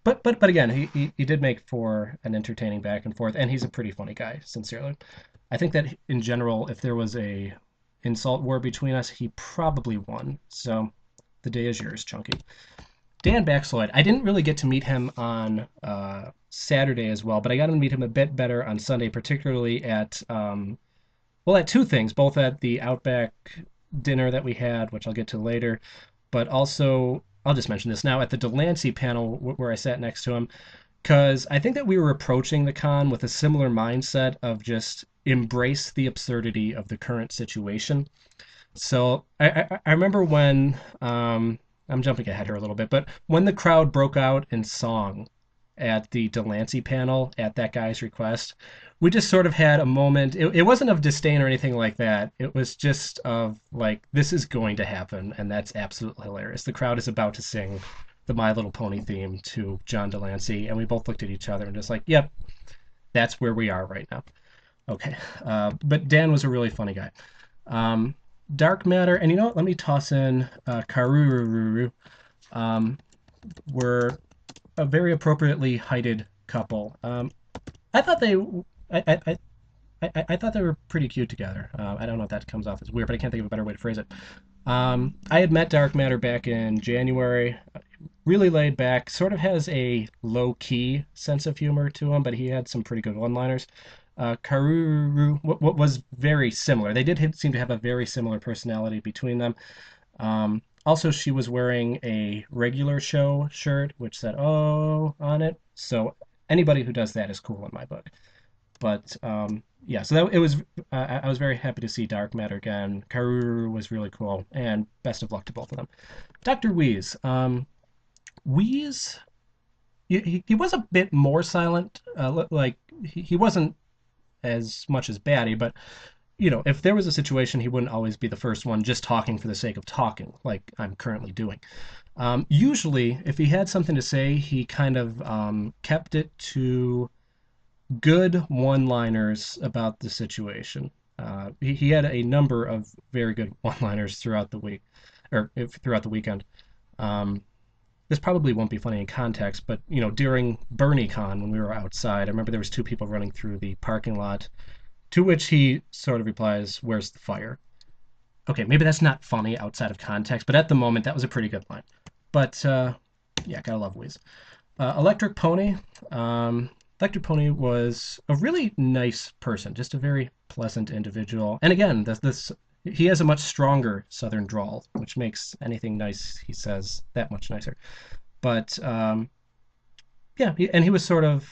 but again, he did make for an entertaining back and forth, and he's a pretty funny guy, sincerely. I think that in general, if there was a insult war between us, he probably won. So the day is yours, Chunky. Dan Baxloyd, I didn't really get to meet him on Saturday as well, but I got to meet him a bit better on Sunday, particularly at two things, both at the Outback dinner that we had, which I'll get to later, but also, I'll just mention this now, at the Delancey panel where I sat next to him. because I think that we were approaching the con with a similar mindset of just embrace the absurdity of the current situation. So I remember when I'm jumping ahead here a little bit, but when the crowd broke out in song at the Delancey panel at that guy's request, we just sort of had a moment. It wasn't of disdain or anything like that. It was just of like, this is going to happen, and that's absolutely hilarious. The crowd is about to sing the My Little Pony theme to John Delancey, and we both looked at each other and just like, yep, that's where we are right now. Okay. But Dan was a really funny guy. Um, Dark Matter, and you know what? Let me toss in Karururu. Um, were a very appropriately heighted couple. I thought they, I thought they were pretty cute together. I don't know if that comes off as weird, but I can't think of a better way to phrase it. I had met Dark Matter back in January. Really laid back, sort of has a low key sense of humor to him, but he had some pretty good one liners. Karuru what was very similar. They did seem to have a very similar personality between them. Also, she was wearing a regular show shirt, which said "Oh" on it. So anybody who does that is cool in my book. But yeah, so it was. I was very happy to see Dark Matter again. Karuru was really cool, and best of luck to both of them. Dr. Wheeze. Wheeze. He was a bit more silent. Like he wasn't as much as Batty, but if there was a situation, he wouldn't always be the first one just talking for the sake of talking, like I'm currently doing. Usually, if he had something to say, he kind of kept it to good one-liners about the situation. He had a number of very good one-liners throughout the week, or throughout the weekend. Um, this probably won't be funny in context, but during BronyCon when we were outside, I remember there was two people running through the parking lot, to which he sort of replies, "Where's the fire?" Okay, maybe that's not funny outside of context, but at the moment that was a pretty good line. But yeah, gotta love Wiz. Electric Pony. Electric Pony was a really nice person, just a very pleasant individual. And again, this he has a much stronger Southern drawl, which makes anything nice he says that much nicer. But yeah, and he was sort of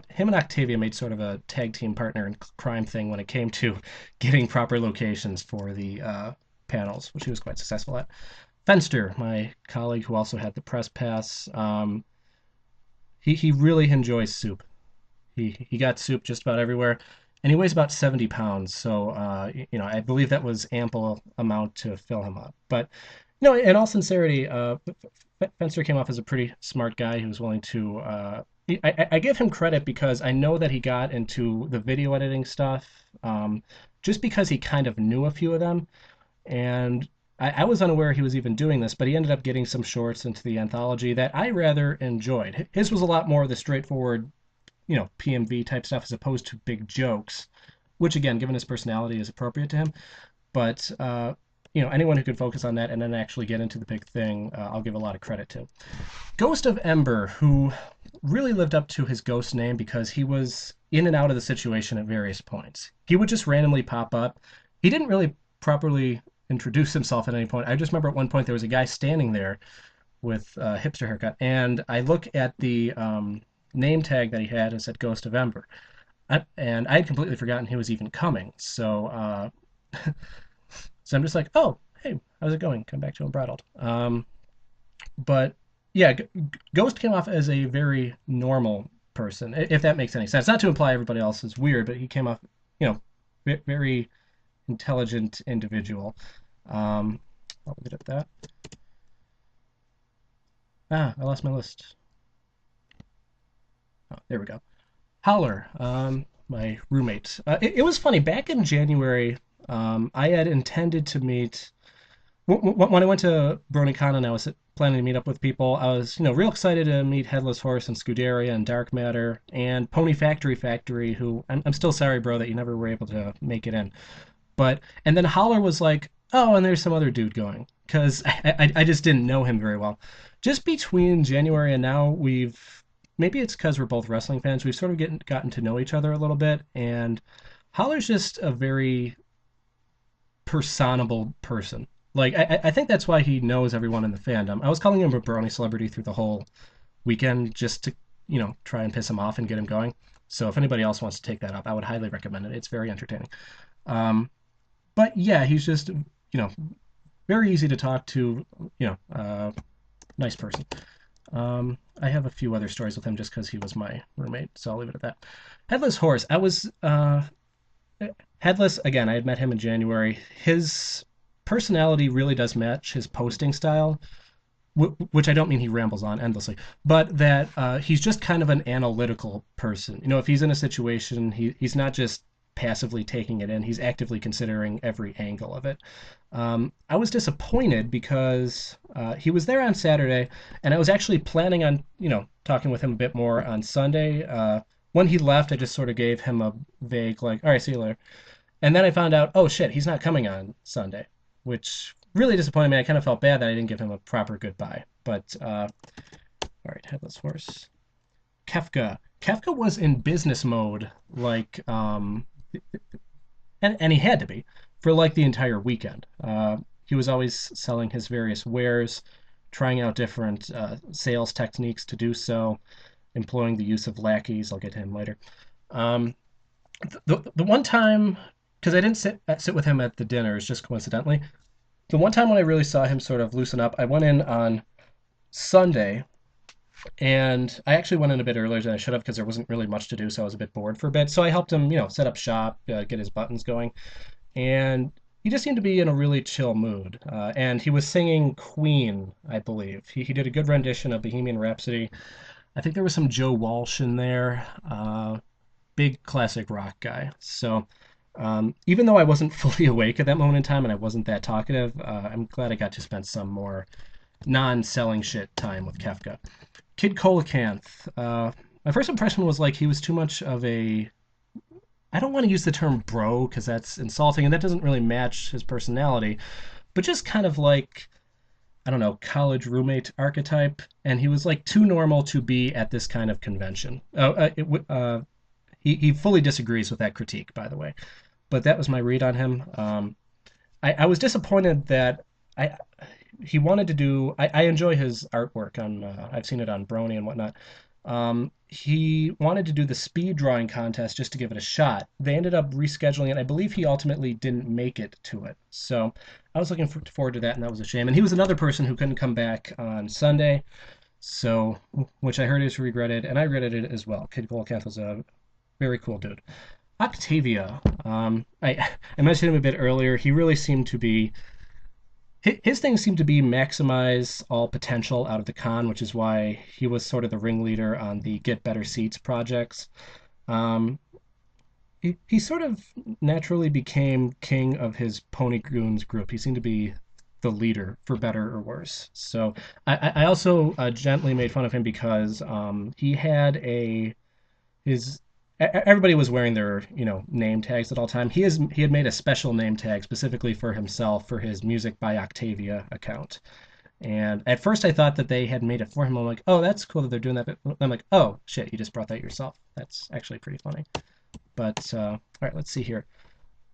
him and Octavia made sort of a tag team partner in crime thing when it came to getting proper locations for the panels, which he was quite successful at. Fenster, my colleague who also had the press pass, he really enjoys soup. He got soup just about everywhere, and he weighs about 70 pounds. So I believe that was ample amount to fill him up. But in all sincerity, Fenster came off as a pretty smart guy. He was willing to. I give him credit because I know that he got into the video editing stuff just because he kind of knew a few of them, and I was unaware he was even doing this, but he ended up getting some shorts into the anthology that I rather enjoyed. His was a lot more of the straightforward, PMV type stuff as opposed to big jokes, which again, given his personality, is appropriate to him. But anyone who could focus on that and then actually get into the big thing, I'll give a lot of credit to. Ghost of Ember, who really lived up to his ghost name because he was in and out of the situation at various points. He would just randomly pop up. He didn't really properly introduce himself at any point. I just remember at one point there was a guy standing there with a hipster haircut, and I look at the name tag that he had and said Ghost of Ember. And I had completely forgotten he was even coming. So so I'm just like, oh, hey, how's it going? Come back to Unbridled. But yeah, Ghost came off as a very normal person, if that makes any sense. Not to imply everybody else is weird, but he came off, very intelligent individual. I'll leave it at that. I lost my list. Oh, there we go. Howler, my roommate. It was funny. Back in January, I had intended to meet. When I went to BronyCon and I was planning to meet up with people, I was, real excited to meet Headless Horse and Scuderia and Dark Matter and Pony Factory, who I'm still sorry, bro, that you never were able to make it in. And then Howler was like, oh, and there's some other dude going, because I just didn't know him very well. Just between January and now, maybe it's because we're both wrestling fans, we've sort of gotten to know each other a little bit, and Howler's just a very personable person. Like, I think that's why he knows everyone in the fandom. I was calling him a brony celebrity through the whole weekend just to try and piss him off and get him going. So if anybody else wants to take that up, I would highly recommend it. It's very entertaining. But yeah, he's just very easy to talk to. Nice person. I have a few other stories with him just because he was my roommate, so I'll leave it at that. Headless Horse. I was Headless again. I had met him in January. His personality really does match his posting style, which I don't mean he rambles on endlessly, but that he's just kind of an analytical person. If he's in a situation, he's not just passively taking it in, he's actively considering every angle of it. I was disappointed because he was there on Saturday, and I was actually planning on, talking with him a bit more on Sunday. When he left, I just sort of gave him a vague, like, all right, see you later. And then I found out, oh shit, he's not coming on Sunday, which really disappointed me. I kind of felt bad that I didn't give him a proper goodbye. But, all right, Headless Horse. Kefka. Kefka was in business mode, like, and he had to be, for like the entire weekend. He was always selling his various wares, trying out different sales techniques to do so, employing the use of lackeys. I'll get to him later. The one time, because I didn't sit with him at the dinners, just coincidentally, the one time when I really saw him sort of loosen up, I went in on Sunday, and I actually went in a bit earlier than I should have because there wasn't really much to do, so I was a bit bored for a bit. So I helped him, set up shop, get his buttons going, and he just seemed to be in a really chill mood. And he was singing Queen, I believe. He did a good rendition of Bohemian Rhapsody. I think there was some Joe Walsh in there. Big classic rock guy. So even though I wasn't fully awake at that moment in time and I wasn't that talkative, I'm glad I got to spend some more non-selling shit time with Kefka. Kid Colacanth. My first impression was like he was too much of a. I don't want to use the term bro because that's insulting and that doesn't really match his personality, but just kind of like, I don't know, college roommate archetype. And he was like too normal to be at this kind of convention. He fully disagrees with that critique, by the way. But that was my read on him. I was disappointed that I he wanted to do. I enjoy his artwork on. I've seen it on Brony and whatnot. He wanted to do the speed drawing contest just to give it a shot. They ended up rescheduling it. I believe he ultimately didn't make it to it. So I was looking forward to that, and that was a shame. And he was another person who couldn't come back on Sunday, so which I heard is regretted, and I regretted it as well. Kid Colacanth was a very cool dude. Octavia. I mentioned him a bit earlier. He really seemed to be his thing seemed to be maximize all potential out of the con, which is why he was sort of the ringleader on the Get Better Seats projects. Um, he sort of naturally became king of his Pony Goons group. He seemed to be the leader, for better or worse. So I also gently made fun of him because he had his everybody was wearing their name tags at all time. He had made a special name tag specifically for himself for his Music by Octavia account. And at first I thought that they had made it for him. I'm like, oh, that's cool that they're doing that. But I'm like, oh shit, you just brought that yourself. That's actually pretty funny. But all right, let's see here.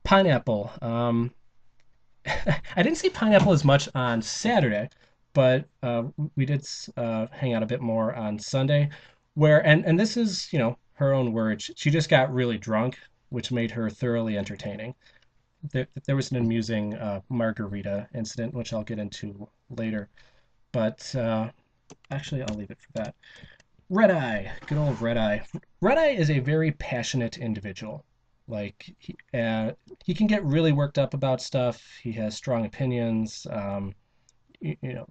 Pineapple. I didn't see Pineapple as much on Saturday, but we did hang out a bit more on Sunday. Where and this is her own words. She just got really drunk, which made her thoroughly entertaining. There was an amusing margarita incident, which I'll get into later. But actually, I'll leave it for that. Red Eye, good old Red Eye. Red Eye is a very passionate individual. Like he can get really worked up about stuff. He has strong opinions. You know,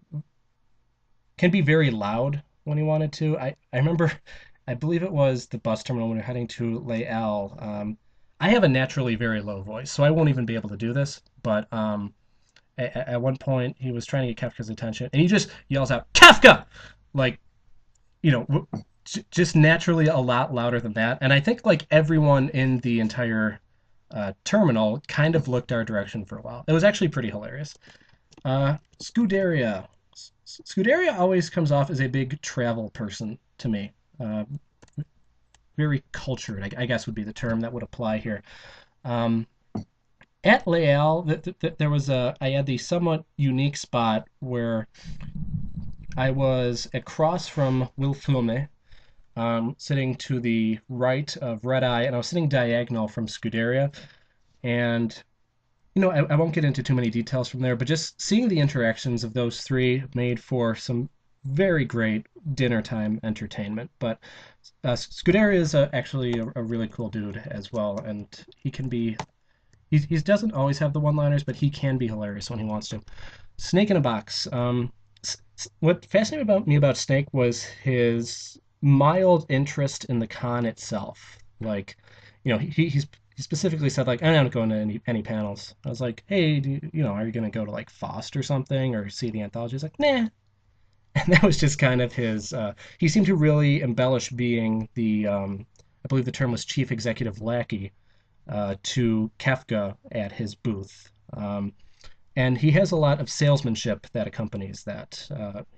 can be very loud when he wanted to. I remember, I believe it was the bus terminal when we are heading to Les Halles. I have a naturally very low voice, so I won't even be able to do this. But at one point, he was trying to get Kafka's attention, and he just yells out, "Kafka!" Like, just naturally a lot louder than that. And I think like everyone in the entire terminal kind of looked our direction for a while. It was actually pretty hilarious. Scuderia. Scuderia always comes off as a big travel person to me. Very cultured, I guess would be the term that would apply here. At Leal, there was I had the somewhat unique spot where I was across from Will Filme, sitting to the right of Red Eye, and I was sitting diagonal from Scuderia. And I won't get into too many details from there, but just seeing the interactions of those three made for some very great dinner time entertainment. But Scuderia is actually a really cool dude as well, and he can be. He doesn't always have the one-liners, but he can be hilarious when he wants to. Snake in a Box. What fascinated me about Snake was his mild interest in the con itself. Like, he specifically said like, I'm not going to any panels. I was like, hey, are you going to go to like Fost or something or see the anthology? He's like, nah. And that was just kind of his. He seemed to really embellish being the, I believe the term was chief executive lackey to Kefka at his booth. And he has a lot of salesmanship that accompanies that.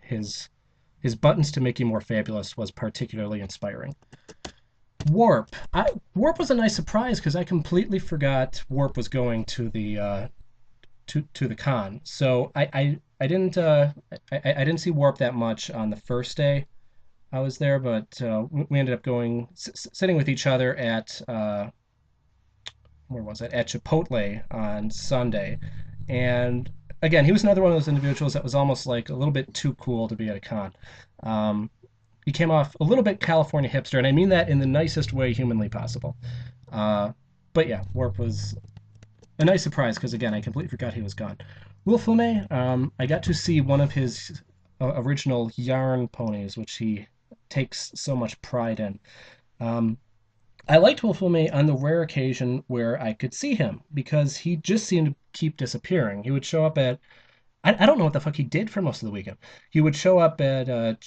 His buttons to make you more fabulous was particularly inspiring. Warp was a nice surprise because I completely forgot Warp was going to the con. So I didn't see Warp that much on the first day I was there, but we ended up going sitting with each other at where was it, at Chipotle on Sunday. And again, he was another one of those individuals that was almost like a little bit too cool to be at a con. Um, he came off a little bit California hipster, and I mean that in the nicest way humanly possible. Uh, but yeah, Warp was a nice surprise because again, I completely forgot he was gone. Wilfilme, I got to see one of his original yarn ponies, which he takes so much pride in. Um, I liked Wilfilme on the rare occasion where I could see him because he just seemed to keep disappearing. He would show up at I don't know what the fuck he did for most of the weekend. He would show up at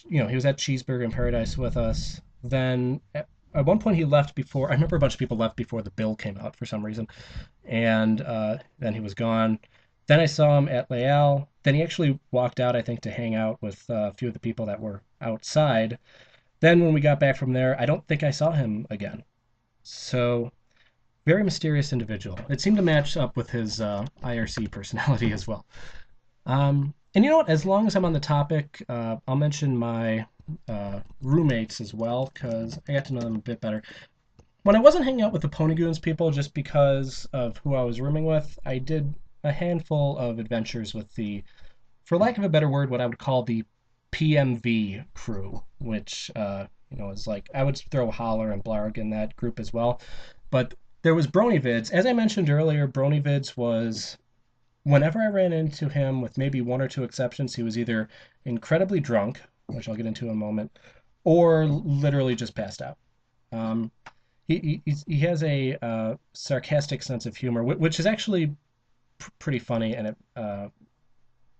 he was at Cheeseburger in Paradise with us. Then at one point he left before. I remember a bunch of people left before the bill came out for some reason, and then he was gone. Then I saw him at Leal. Then he actually walked out, I think, to hang out with a few of the people that were outside. Then when we got back from there, I don't think I saw him again. So very mysterious individual. It seemed to match up with his IRC personality as well. And you know what? As long as I'm on the topic, I'll mention my roommates as well because I got to know them a bit better. When I wasn't hanging out with the Ponygoons people just because of who I was rooming with, I did a handful of adventures with the, for lack of a better word, what I would call the PMV crew, which is like I would throw Holler and Blarg in that group as well. But there was BronyVids. As I mentioned earlier, BronyVids was whenever I ran into him, with maybe one or two exceptions, he was either incredibly drunk, which I'll get into in a moment, or literally just passed out. Um, he has a sarcastic sense of humor, which is actually pretty funny, and it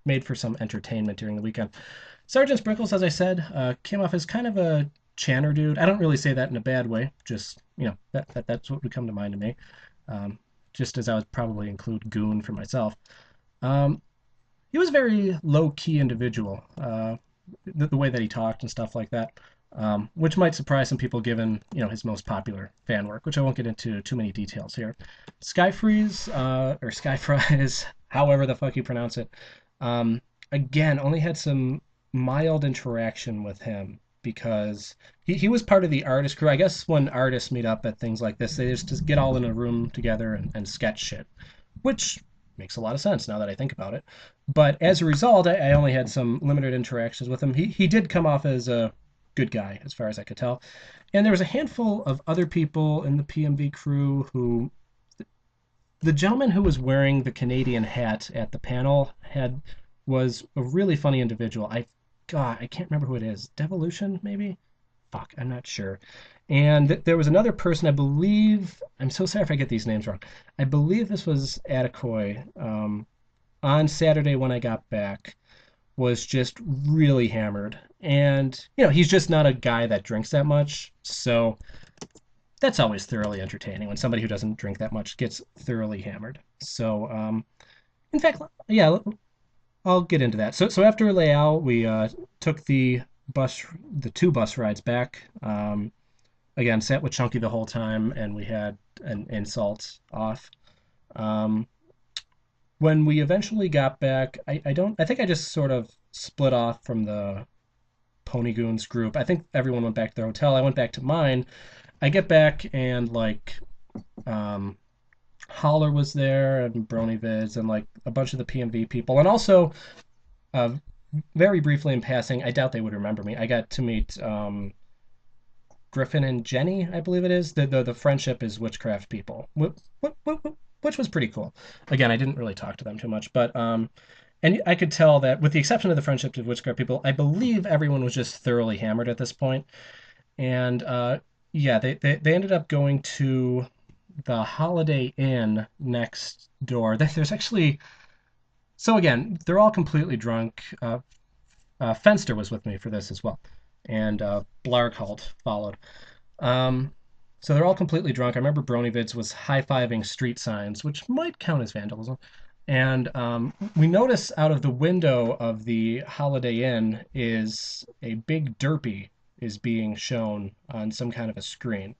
made for some entertainment during the weekend. Sergeant Sprinkles, as I said, came off as kind of a Channer dude. I don't really say that in a bad way. Just that's what would come to mind to me. Um, just as I would probably include Goon for myself. Um, he was a very low key individual, the way that he talked and stuff like that, which might surprise some people given his most popular fan work, which I won't get into too many details here. Skyfreeze or Skyfries, however the fuck you pronounce it, again only had some mild interaction with him because he was part of the artist crew. I guess when artists meet up at things like this, they just get all in a room together and sketch shit, which makes a lot of sense now that I think about it. But as a result, I only had some limited interactions with him. He did come off as a good guy, as far as I could tell. And there was a handful of other people in the PMV crew who. The gentleman who was wearing the Canadian hat at the panel was a really funny individual. God, I can't remember who it is. Devolution, maybe? Fuck, I'm not sure. And there was another person, I believe. I'm so sorry if I get these names wrong. I believe this was Adekoy. On Saturday when I got back, was just really hammered. And, he's just not a guy that drinks that much. So that's always thoroughly entertaining when somebody who doesn't drink that much gets thoroughly hammered. So, in fact, yeah, I'll get into that. So after layout, we took the two bus rides back. Again, sat with Chunky the whole time, and we had an insult off. Um, when we eventually got back, I think I just sort of split off from the Ponygoons group. I think everyone went back to their hotel. I went back to mine. I get back and like um, Holler was there and BronyVids and like a bunch of the PMV people, and also uh, very briefly in passing, I doubt they would remember me. I got to meet Griffin and Jenny, I believe it is. The friendship is witchcraft people, which was pretty cool. Again, I didn't really talk to them too much, but and I could tell that with the exception of the friendship of witchcraft people, I believe everyone was just thoroughly hammered at this point. And yeah, they ended up going to the Holiday Inn next door. There's actually so again, they're all completely drunk. Fenster was with me for this as well, and Blarkhold followed. Um, so they're all completely drunk. I remember BronyVids was high-fiving street signs, which might count as vandalism. And we notice out of the window of the Holiday Inn is a big derpy is being shown on some kind of a screen.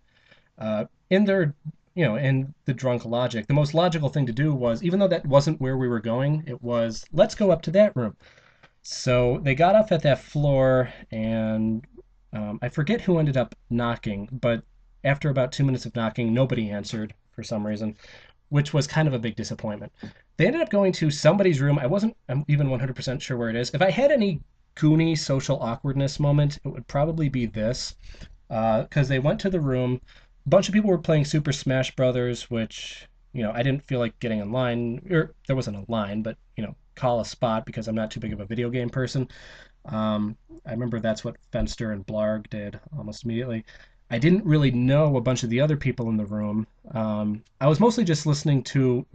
In their, in the drunk logic, the most logical thing to do was, even though that wasn't where we were going, it was, let's go up to that room. So they got off at that floor, and I forget who ended up knocking, but after about 2 minutes of knocking, nobody answered for some reason, which was kind of a big disappointment. They ended up going to somebody's room. I'm even 100% sure where it is. If I had any Goonie social awkwardness moment, it would probably be this, because they went to the room. A bunch of people were playing Super Smash Brothers, which, I didn't feel like getting in line, or there wasn't a line, but, call a spot because I'm not too big of a video game person. I remember that's what Fenster and Blarg did almost immediately. I didn't really know a bunch of the other people in the room. I was mostly just listening to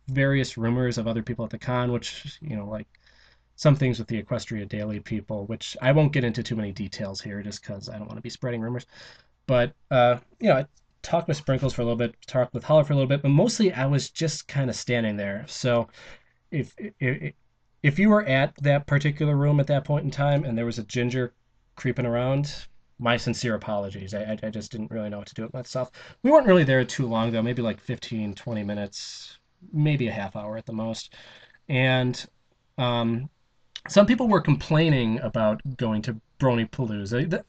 various rumors of other people at the con, which, like some things with the Equestria Daily people, which I won't get into too many details here just because I don't want to be spreading rumors. But, I talked with Sprinkles for a little bit, talked with Holler for a little bit, but mostly I was just kind of standing there. So if, if if you were at that particular room at that point in time and there was a ginger creeping around, my sincere apologies. I just didn't really know what to do with myself. We weren't really there too long, though, maybe like 15, 20 minutes, maybe a half hour at the most. And um, some people were complaining about going to Brony Palooza.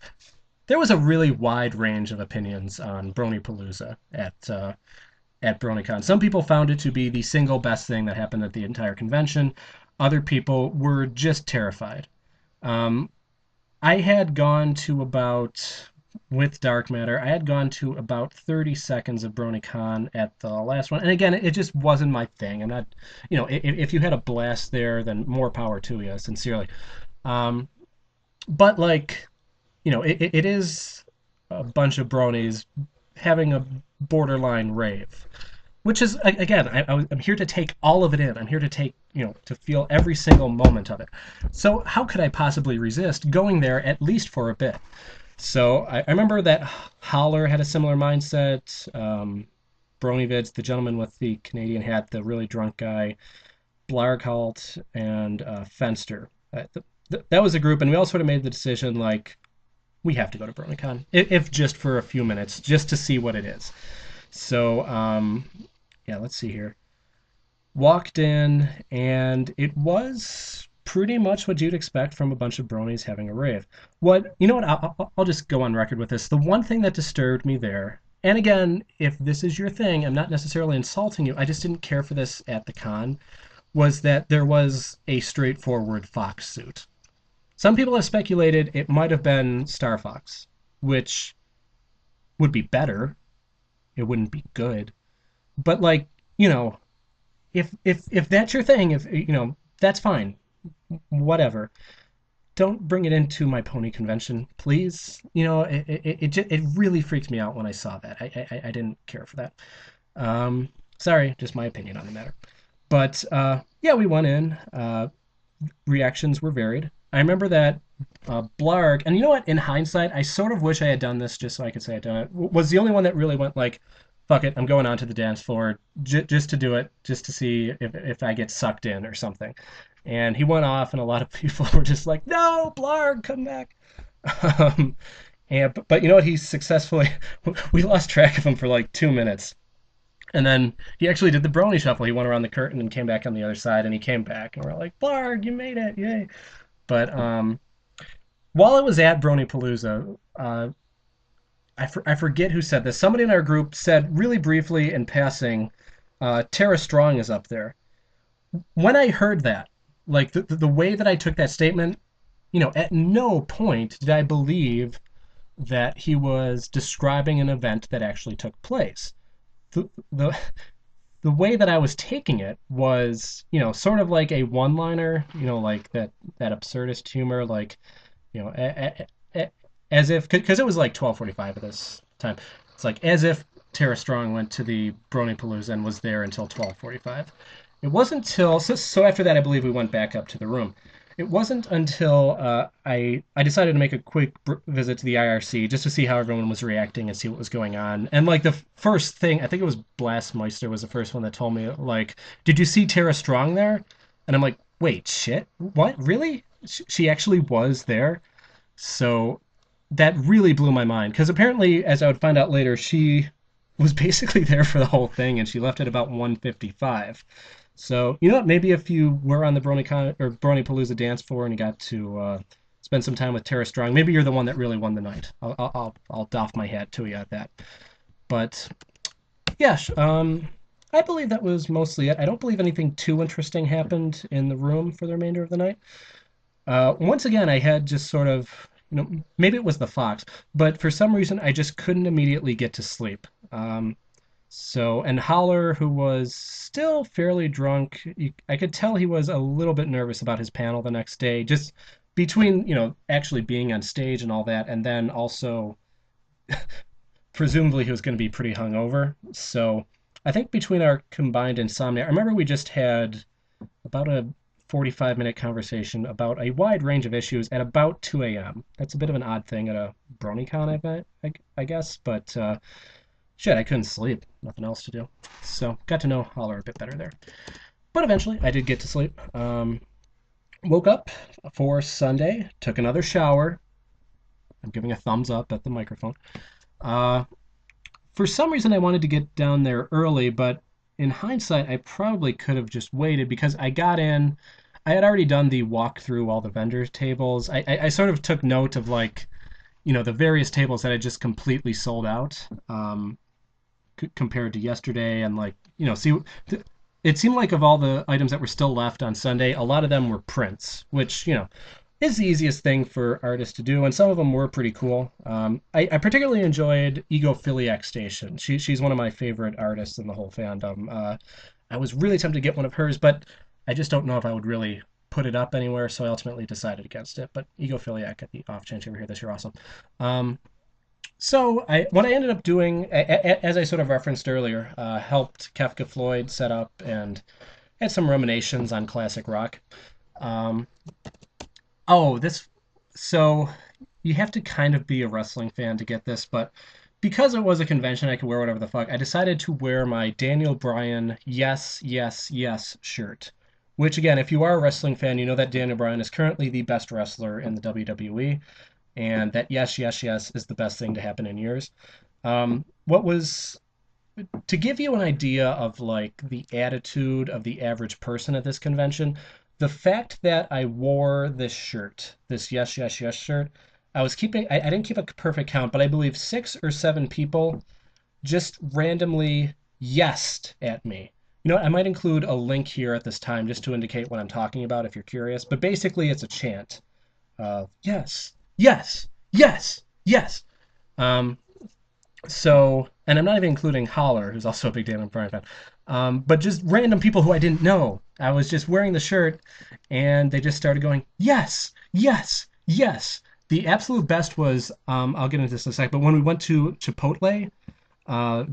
There was a really wide range of opinions on Brony Palooza at BronyCon. Some people found it to be the single best thing that happened at the entire convention. Other people were just terrified. Um, I had gone to about, with Dark Matter, I had gone to about 30 seconds of BronyCon at the last one. And again, it just wasn't my thing. I'm not, if you had a blast there, then more power to you, sincerely. Um, but like, it is a bunch of bronies having a borderline rave, which is again, I'm here to take all of it in. I'm here to take, to feel every single moment of it. So how could I possibly resist going there at least for a bit? So I remember that Holler had a similar mindset. BronyVids, the gentleman with the Canadian hat, the really drunk guy, Blarghalt, and Fenster. That was a group, and we all sort of made the decision like, we have to go to BronyCon, if just for a few minutes, just to see what it is. So, yeah, let's see here. Walked in, and it was pretty much what you'd expect from a bunch of bronies having a rave. I'll just go on record with this. The one thing that disturbed me there, and again, if this is your thing, I'm not necessarily insulting you, I just didn't care for this at the con, was that there was a straightforward Fox suit. Some people have speculated it might have been Star Fox, which would be better. It wouldn't be good. But like, if that's your thing, if that's fine. Whatever. Don't bring it into my pony convention, please. It really freaked me out when I saw that. I didn't care for that. Sorry, just my opinion on the matter. But yeah, we went in. Reactions were varied. I remember that Blarg, and you know what? In hindsight, I sort of wish I had done this just so I could say I'd done it. Was the only one that really went like, "Fuck it, I'm going onto the dance floor just to do it, just to see if I get sucked in or something." And he went off, and a lot of people were just like, "No, Blarg, come back." Um, but you know what? He successfully. We lost track of him for like 2 minutes. And then he actually did the brony shuffle. He went around the curtain and came back on the other side, and he came back, and we're like, "Blarg, you made it, yay!" But while I was at BronyPalooza, I forget who said this. Somebody in our group said really briefly in passing, Tara Strong is up there. When I heard that, like the way that I took that statement, at no point did I believe that he was describing an event that actually took place. The the way that I was taking it was, sort of like a one-liner, like that absurdist humor, like, as if, because it was like 12:45 at this time. It's like as if Tara Strong went to the BronyPalooza and was there until 12:45. It wasn't until so after that I believe we went back up to the room. It wasn't until I decided to make a quick visit to the IRC just to see how everyone was reacting and see what was going on. And like the first thing, I think it was Blastmeister was the first one that told me like, "Did you see Tara Strong there?" And I'm like, "Wait, shit, what? Really? She actually was there?" So that really blew my mind because apparently, as I would find out later, she was basically there for the whole thing and she left at about 1:55. So, maybe if you were on the BronyCon or BronyPalooza dance floor and you got to spend some time with Tara Strong, maybe you're the one that really won the night. I'll doff my hat to you at that. But yeah, I believe that was mostly it. I don't believe anything too interesting happened in the room for the remainder of the night. Once again, I had just sort of, maybe it was the fox, but for some reason I just couldn't immediately get to sleep. And Holler, who was still fairly drunk, I could tell he was a little bit nervous about his panel the next day, just between, actually being on stage and all that, and then also presumably he was going to be pretty hungover. So I think between our combined insomnia, I remember we just had about a 45-minute conversation about a wide range of issues at about 2 a.m. That's a bit of an odd thing at a BronyCon, I bet, I guess, but shit, I couldn't sleep. Nothing else to do. So got to know Holler a bit better there. But eventually, I did get to sleep. Woke up for Sunday, took another shower. I'm giving a thumbs up at the microphone. For some reason, I wanted to get down there early, but in hindsight, I probably could have just waited because I got in. I had already done the walk through all the vendor tables. I sort of took note of like, the various tables that had just completely sold out compared to yesterday, and like, see, it seemed like of all the items that were still left on Sunday, a lot of them were prints, which is the easiest thing for artists to do, and some of them were pretty cool. I particularly enjoyed Egophiliac Station. She's one of my favorite artists in the whole fandom. I was really tempted to get one of hers, but I just don't know if I would really put it up anywhere, so I ultimately decided against it. But Egophiliac at the off chance you ever hear this, you're awesome. What I ended up doing, as I sort of referenced earlier, helped Kefka Floyd set up and had some ruminations on classic rock. Um, Oh, so you have to kind of be a wrestling fan to get this, but because it was a convention, I could wear whatever the fuck. I decided to wear my Daniel Bryan "Yes, Yes, Yes" shirt. Which again, if you are a wrestling fan, you know that Daniel Bryan is currently the best wrestler in the WWE, and that "Yes, Yes, Yes" is the best thing to happen in years. What was to give you an idea of like the attitude of the average person at this convention, the fact that I wore this shirt, this "Yes, Yes, Yes" shirt, I didn't keep a perfect count, but I believe 6 or 7 people just randomly yesed at me. I might include a link here at this time just to indicate what I'm talking about if you're curious, but basically it's a chant of yes, yes, yes, yes. Um, and I'm not even including Holler, who's also a big Daniel Bryan fan, but just random people who I didn't know. I was just wearing the shirt, and they just started going, yes, yes, yes. The absolute best was, I'll get into this in a sec, but when we went to Chipotle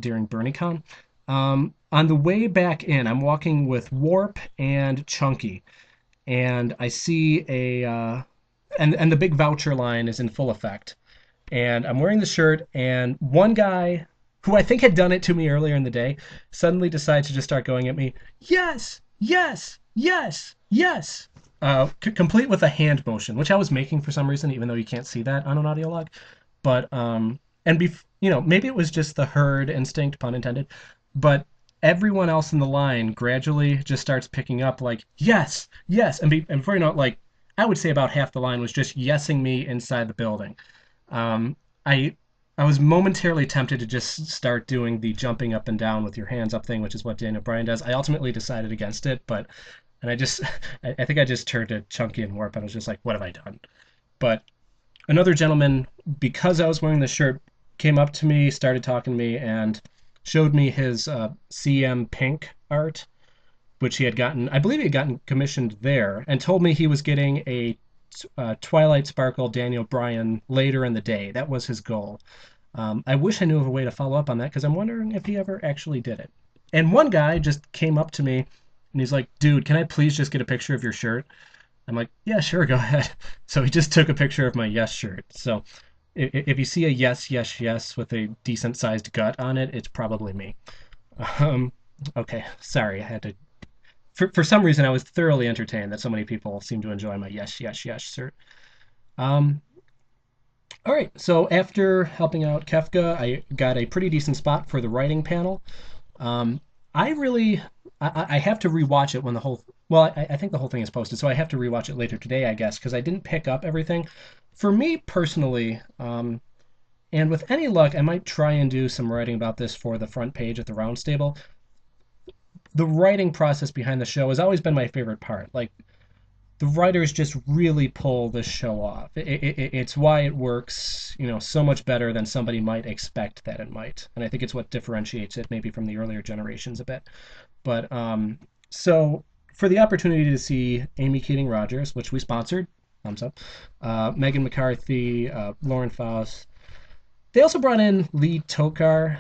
during BronyCon, on the way back in, I'm walking with Warp and Chunky, and I see and the big voucher line is in full effect, and I'm wearing the shirt, and one guy who I think had done it to me earlier in the day suddenly decides to just start going at me, yes, yes, yes, yes, complete with a hand motion, which I was making for some reason, even though you can't see that on an audio log. But maybe it was just the herd instinct, pun intended, but everyone else in the line gradually just starts picking up like yes, yes, and before you know it, like I would say about half the line was just yesing me inside the building. Um, I I was momentarily tempted to just start doing the jumping up and down with your hands up thing, which is what Daniel Bryan does. I ultimately decided against it, but and I just I think I just turned to Chunky and Warp and I was just like, what have I done? But another gentleman, because I was wearing the shirt, came up to me, started talking to me, and showed me his CM Pink art, which he had gotten, I believe he had gotten commissioned there, and told me he was getting a Twilight Sparkle Daniel Bryan later in the day. That was his goal. I wish I knew of a way to follow up on that because I'm wondering if he ever actually did it. And one guy just came up to me and he's like, dude, can I please just get a picture of your shirt? I'm like, yeah, sure, go ahead. So he just took a picture of my yes shirt. So if you see a yes, yes, yes with a decent sized gut on it, it's probably me. Um, okay, sorry, I had to. For some reason, I was thoroughly entertained that so many people seem to enjoy my yes, yes, yes shirt. Um, all right, so after helping out Kefka, I got a pretty decent spot for the writing panel. Um, I really, I have to rewatch it when the whole, well, I think the whole thing is posted, so I have to rewatch it later today, I guess, because I didn't pick up everything. For me personally, and with any luck, I might try and do some writing about this for the front page at the round stable. The writing process behind the show has always been my favorite part. Like, the writers just really pull this show off. It's why it works, so much better than somebody might expect that it might. And I think it's what differentiates it maybe from the earlier generations a bit. But so for the opportunity to see Amy Keating Rogers, which we sponsored, thumbs up, Megan McCarthy, Lauren Faust. They also brought in Lee Tokar.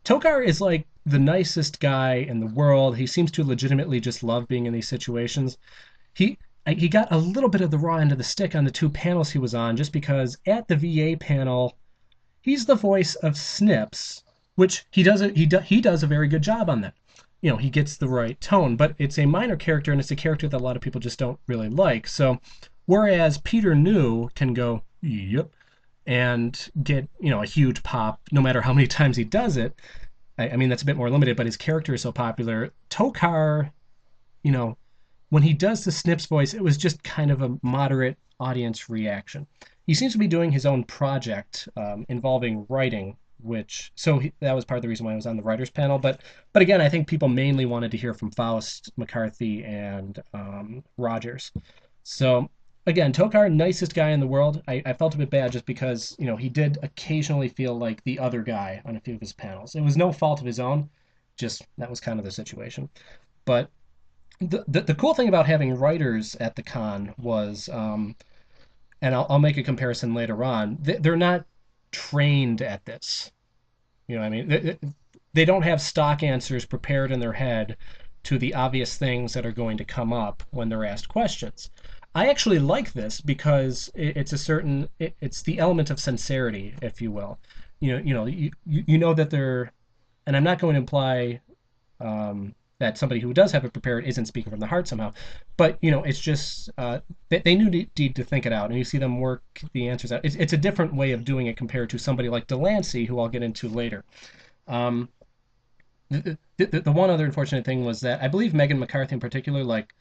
Tokar is like the nicest guy in the world. He seems to legitimately just love being in these situations. He he got a little bit of the raw end of the stick on the two panels he was on, just because at the VA panel he's the voice of Snips, which he does a very good job on that. He gets the right tone, but it's a minor character and it's a character that a lot of people just don't really like. So whereas Peter New can go yep and get a huge pop no matter how many times he does it. I mean that's a bit more limited, but his character is so popular. Tokar, you know, when he does the Snips voice, it was just kind of a moderate audience reaction. He seems to be doing his own project involving writing, that was part of the reason why I was on the writers panel. But again, I think people mainly wanted to hear from Faust, McCarthy, and Rogers. So again, Tokar, nicest guy in the world. I felt a bit bad just because he did occasionally feel like the other guy on a few of his panels. It was no fault of his own, just that was kind of the situation. But the cool thing about having writers at the con was, and I'll make a comparison later on, they're not trained at this. You know what I mean? They don't have stock answers prepared in their head to the obvious things that are going to come up when they're asked questions. I actually like this because it's the element of sincerity, if you will. You know that they're, and I'm not going to imply that somebody who does have it prepared isn't speaking from the heart somehow. But it's just they need to think it out, and you see them work the answers out. It's a different way of doing it compared to somebody like Delancey, who I'll get into later. Um, the one other unfortunate thing was that I believe Megan McCarthy in particular, like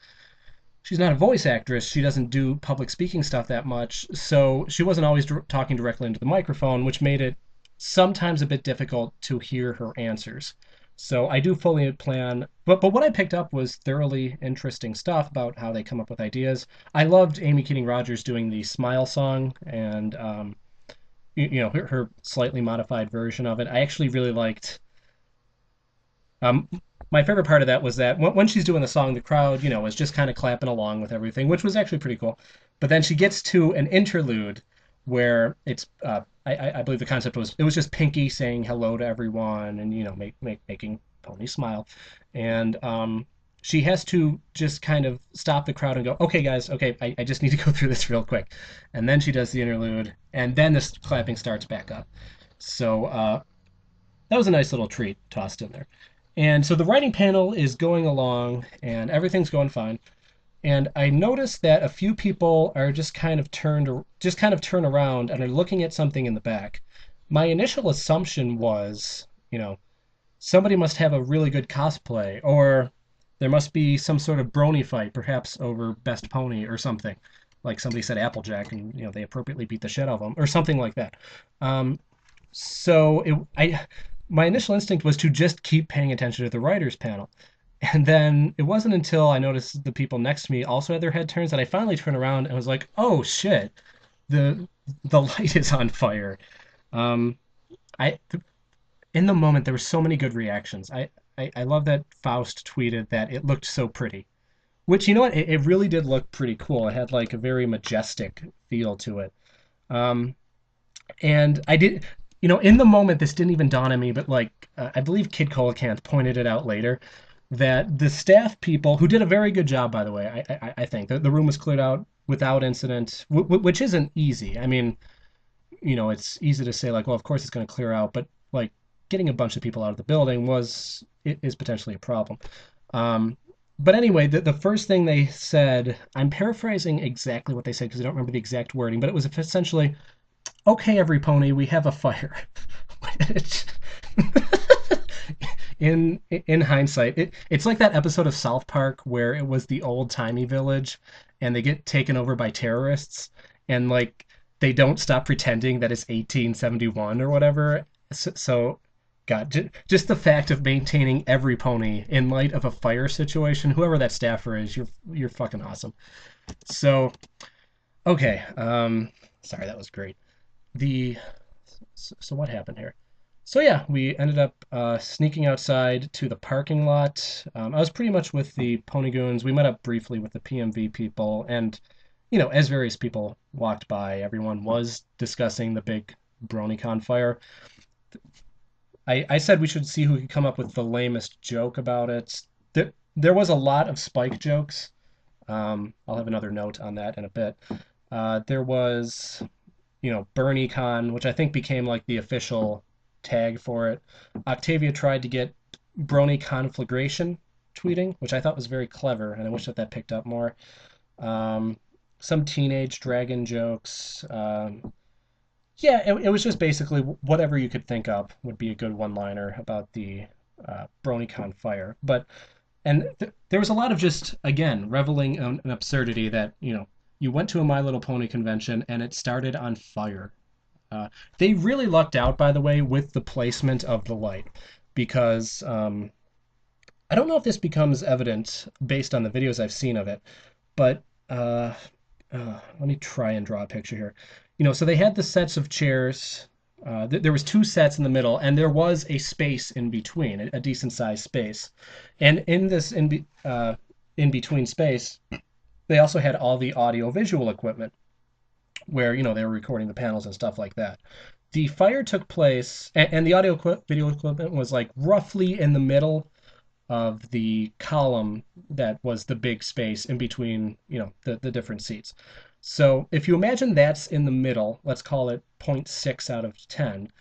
she's not a voice actress, she doesn't do public speaking stuff that much, so she wasn't always talking directly into the microphone, which made it sometimes a bit difficult to hear her answers. So I do fully plan, but what I picked up was thoroughly interesting stuff about how they come up with ideas. I loved Amy Keating Rogers doing the Smile song and her slightly modified version of it. I actually really liked. Um, my favorite part of that was that when she's doing the song, the crowd is just kind of clapping along with everything, which was actually pretty cool. But then she gets to an interlude where it's I believe the concept was it was just Pinky saying hello to everyone and making Pony smile, and she has to just kind of stop the crowd and go, okay guys, okay, I just need to go through this real quick, and then she does the interlude and then this clapping starts back up. So that was a nice little treat tossed in there. And so the writing panel is going along and everything's going fine. And I noticed that a few people are just kind of turn around and are looking at something in the back. My initial assumption was, somebody must have a really good cosplay, or there must be some sort of brony fight, perhaps over best pony or something. like somebody said Applejack, and they appropriately beat the shit out of them, or something like that. Um, so my initial instinct was to just keep paying attention to the writers panel. And then it wasn't until I noticed the people next to me also had their head turns that I finally turned around and was like, "Oh shit, the the light is on fire." Um, I in the moment there were so many good reactions. I love that Faust tweeted that it looked so pretty, which you know what, it really did look pretty cool. It had like a very majestic feel to it. Um, and I did, in the moment, this didn't even dawn on me, but like, I believe Kid Colacanth pointed it out later that the staff people, who did a very good job, by the way, I think the room was cleared out without incident, which isn't easy. I mean, it's easy to say like, well, of course it's going to clear out, but like getting a bunch of people out of the building is potentially a problem. Um, but anyway, the first thing they said, I'm paraphrasing exactly what they said because I don't remember the exact wording, but it was essentially, okay, every pony, we have a fire. In hindsight, it's like that episode of South Park where it was the old timey village, and they get taken over by terrorists, and like they don't stop pretending that it's 1871 or whatever. So God, just the fact of maintaining every pony in light of a fire situation, whoever that staffer is, you're fucking awesome. So okay, sorry, that was great. The so what happened here? So yeah, we ended up sneaking outside to the parking lot. I was pretty much with the Ponygoons. We met up briefly with the PMV people, and as various people walked by, everyone was discussing the big BronyCon fire. I said we should see who could come up with the lamest joke about it. There was a lot of Spike jokes. I'll have another note on that in a bit. There was BronyCon, which I think became like the official tag for it. Octavia tried to get Brony conflagration tweeting, which I thought was very clever, and I wish that picked up more. Um, some teenage dragon jokes. Yeah, it was just basically whatever you could think of would be a good one-liner about the BronyCon fire. But there was a lot of just again reveling in an absurdity that you went to a My Little Pony convention and it started on fire. They really lucked out, by the way, with the placement of the light, because I don't know if this becomes evident based on the videos I've seen of it, but let me try and draw a picture here. So they had the sets of chairs. There was two sets in the middle, and there was a space in between, a decent sized space. And in this in between space, they also had all the audio visual equipment where they were recording the panels and stuff like that. The fire took place, and the audio video equipment was like roughly in the middle of the column that was the big space in between the different seats. So if you imagine that's in the middle, let's call it 0.6 out of 10.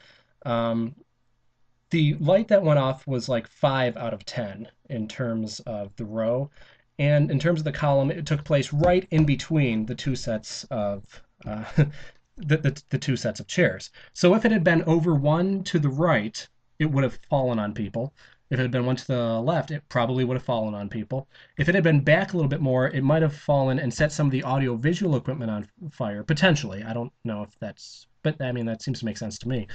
The light that went off was like 5 out of 10 in terms of the row. And in terms of the column, it took place right in between the two sets of the two sets of chairs. So if it had been over one to the right, it would have fallen on people. If it had been one to the left, it probably would have fallen on people. If it had been back a little bit more, it might have fallen and set some of the audio visual equipment on fire, potentially. I don't know if that's, but I mean, that seems to make sense to me.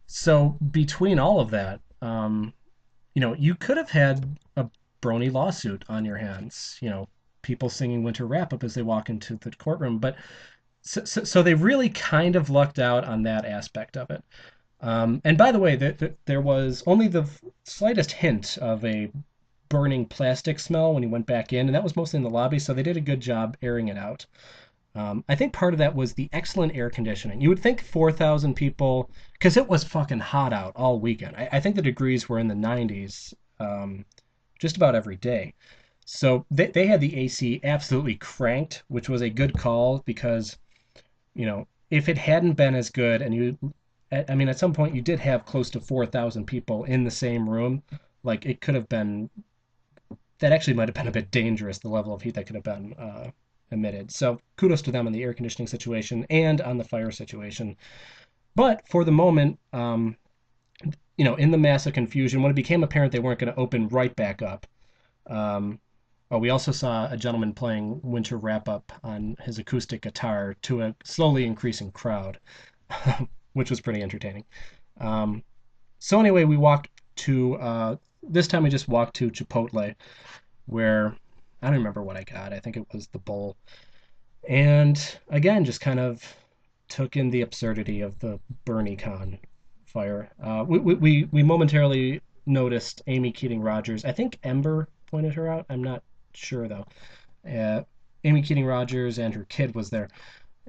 So between all of that, you could have had a Brony lawsuit on your hands. People singing Winter Wrap Up as they walk into the courtroom. But so they really kind of lucked out on that aspect of it. And by the way, there was only the slightest hint of a burning plastic smell when you went back in, and that was mostly in the lobby, so they did a good job airing it out. I think part of that was the excellent air conditioning. You would think 4,000 people, because it was fucking hot out all weekend. I think the degrees were in the 90s just about every day. So they had the AC absolutely cranked, which was a good call because, if it hadn't been as good and at some point you did have close to 4,000 people in the same room, like it could have been, that actually might have been a bit dangerous, the level of heat that could have been emitted. So kudos to them on the air conditioning situation and on the fire situation. But for the moment, in the massive confusion, when it became apparent they weren't going to open right back up, Oh, we also saw a gentleman playing Winter Wrap Up on his acoustic guitar to a slowly increasing crowd, which was pretty entertaining. Um, so anyway, we walked to this time we just walked to Chipotle, where I don't remember what I got. I think it was the bowl, and again, just kind of took in the absurdity of the BronyCon fire. We momentarily noticed Amy Keating Rogers. I think Ember pointed her out. I'm not sure though. Uh, Amy Keating Rogers and her kid was there,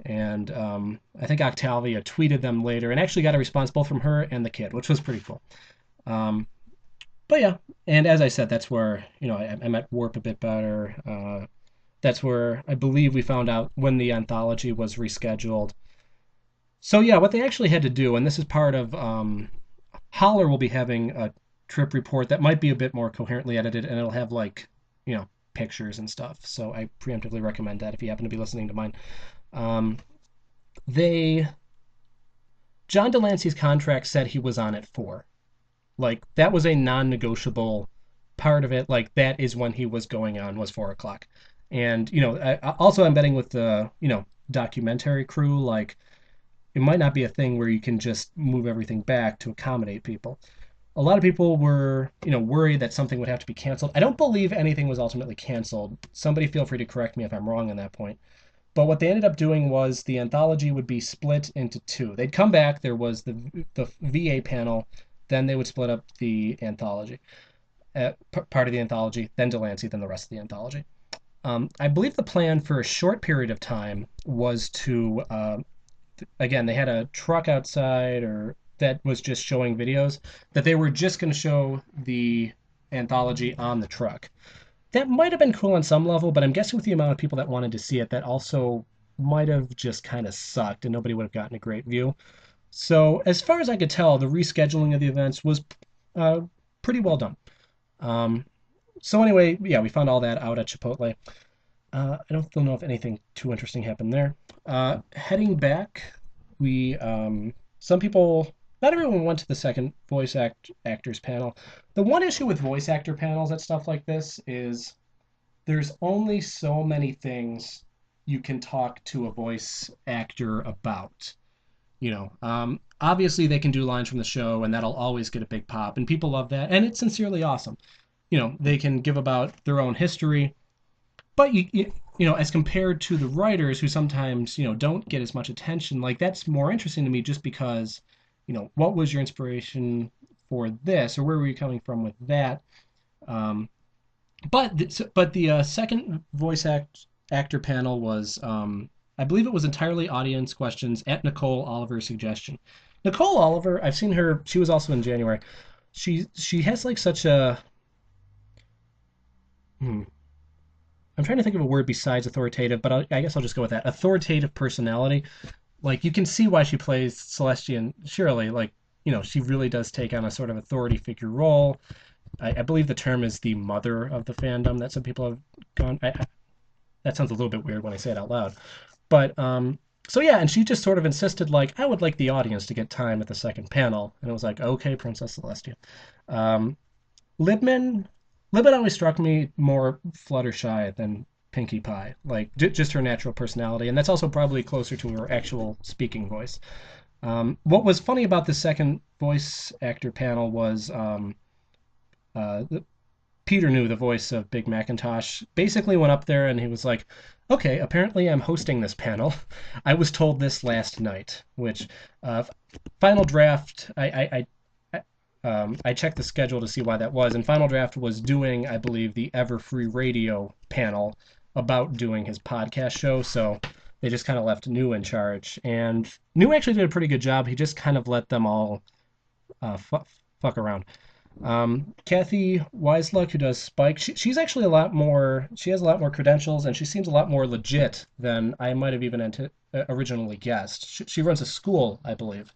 and I think Octavia tweeted them later and actually got a response both from her and the kid, which was pretty cool. Um, but yeah, and as I said, that's where I met Warp a bit better. That's where I believe we found out when the anthology was rescheduled. So yeah, what they actually had to do, and this is part of Holler will be having a trip report that might be a bit more coherently edited, and it'll have like pictures and stuff. So I preemptively recommend that if you happen to be listening to mine. Um, they John Delancey's contract said he was on at 4. Like that was a non-negotiable part of it. Like that is when he was going on was 4 o'clock. And also I'm betting with the documentary crew, like it might not be a thing where you can just move everything back to accommodate people. A lot of people were, worried that something would have to be canceled. I don't believe anything was ultimately canceled. Somebody feel free to correct me if I'm wrong on that point. But what they ended up doing was the anthology would be split into 2. They'd come back. There was the VA panel. Then they would split up the anthology, part of the anthology. Then Delancey. Then the rest of the anthology. I believe the plan for a short period of time was to again, they had a truck outside or that was just showing videos that they were just going to show the anthology on the truck. That might have been cool on some level, but I'm guessing with the amount of people that wanted to see it, that also might have just kind of sucked and nobody would have gotten a great view. So, as far as I could tell, the rescheduling of the events was uh, pretty well done. Um, so, anyway, yeah, we found all that out at Chipotle. I don't know if anything too interesting happened there. Heading back, we some people, not everyone went to the second actors panel. The one issue with voice actor panels at stuff like this is there's only so many things you can talk to a voice actor about. Obviously they can do lines from the show, and that'll always get a big pop, and people love that, and it's sincerely awesome. They can give about their own history, but as compared to the writers who sometimes don't get as much attention, like that's more interesting to me just because what was your inspiration for this, or where were you coming from with that? um, but the second actor panel was I believe it was entirely audience questions at Nicole Oliver's suggestion. Nicole Oliver, I've seen her. She was also in January. She has like such a hmm, I'm trying to think of a word besides authoritative, but I guess I'll just go with that. Authoritative personality. Like you can see why she plays Celestian Shirley. Like she really does take on a sort of authority figure role. I believe the term is the mother of the fandom that some people have gone. That sounds a little bit weird when I say it out loud, but so yeah, and she just sort of insisted like I would like the audience to get time at the second panel, and it was like okay, Princess Celestia. Um, Libman Libman always struck me more Fluttershy than Pinkie Pie, like just her natural personality, and that's also probably closer to her actual speaking voice. What was funny about the second voice actor panel was uh, Peter New, the voice of Big Macintosh, basically went up there and he was like, "Okay, apparently I'm hosting this panel. I was told this last night." Which final draft, I checked the schedule to see why that was, and Final Draft was doing, I believe, the Everfree Radio panel about doing his podcast show, so they just kind of left New in charge, and New actually did a pretty good job. He just kind of let them all fuck around. Kathy Wiseluck, who does Spike, she's actually a lot more. She has a lot more credentials, and she seems a lot more legit than I might have even originally guessed. She runs a school, I believe,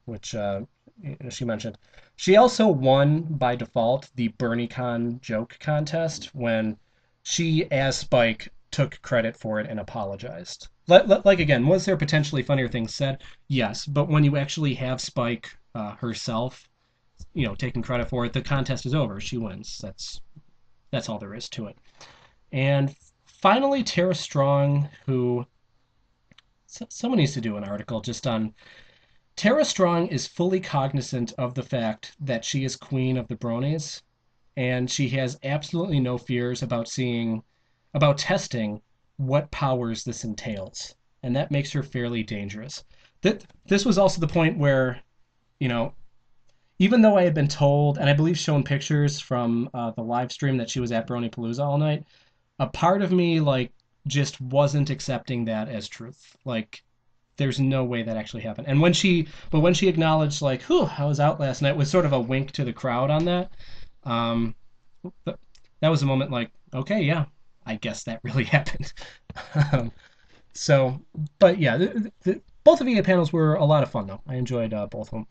which she mentioned. She also won by default the BronyCon joke contest when she, as Spike, took credit for it and apologized. Like again, was there potentially funnier things said? Yes, but when you actually have Spike herself, taking credit for it, the contest is over. She wins. That's all there is to it. And finally, Tara Strong, who someone needs to do an article just on Tara Strong is fully cognizant of the fact that she is queen of the bronies, and she has absolutely no fears about testing what powers this entails, and that makes her fairly dangerous. This was also the point where, you know, even though I had been told, and I believe shown pictures from the live stream that she was at Brony Palooza all night, a part of me like just wasn't accepting that as truth. Like there's no way that actually happened. And when she acknowledged like, "Whew, I was out last night," was sort of a wink to the crowd on that. Um, that was a moment like, okay, yeah, I guess that really happened. um, so, but yeah, both of the panels were a lot of fun though. I enjoyed both of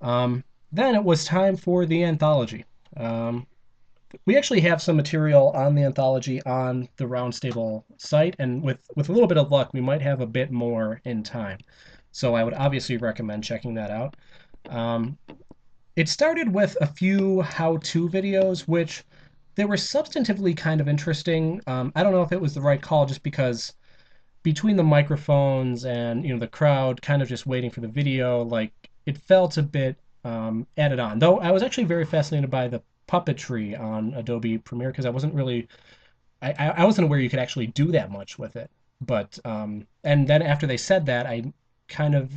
them. Then it was time for the anthology. Um, we actually have some material on the anthology on the Roundstable site, and with a little bit of luck, we might have a bit more in time. So I would obviously recommend checking that out. Um, it started with a few how-to videos, which they were substantively kind of interesting. I don't know if it was the right call, just because between the microphones and the crowd kind of just waiting for the video, like it felt a bit added on. Though I was actually very fascinated by the puppetry on Adobe Premiere because I wasn't really I wasn't aware you could actually do that much with it. But and then after they said that, I kind of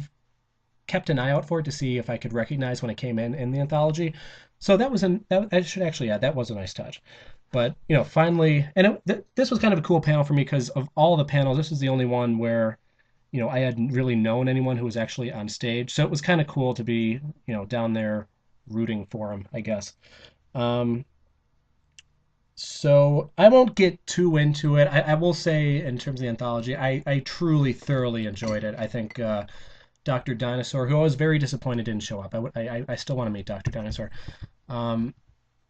kept an eye out for it to see if I could recognize when it came in the anthology. So that was that I should actually add that was a nice touch. But finally, and this was kind of a cool panel for me because of all the panels, this was the only one where I hadn't really known anyone who was actually on stage. So it was kind of cool to be down there rooting for him, I guess. Um, so I won't get too into it. I will say, in terms of the anthology, I truly, thoroughly enjoyed it. I think Dr. Dinosaur, who I was very disappointed didn't show up. I still want to meet Dr. Dinosaur. Um,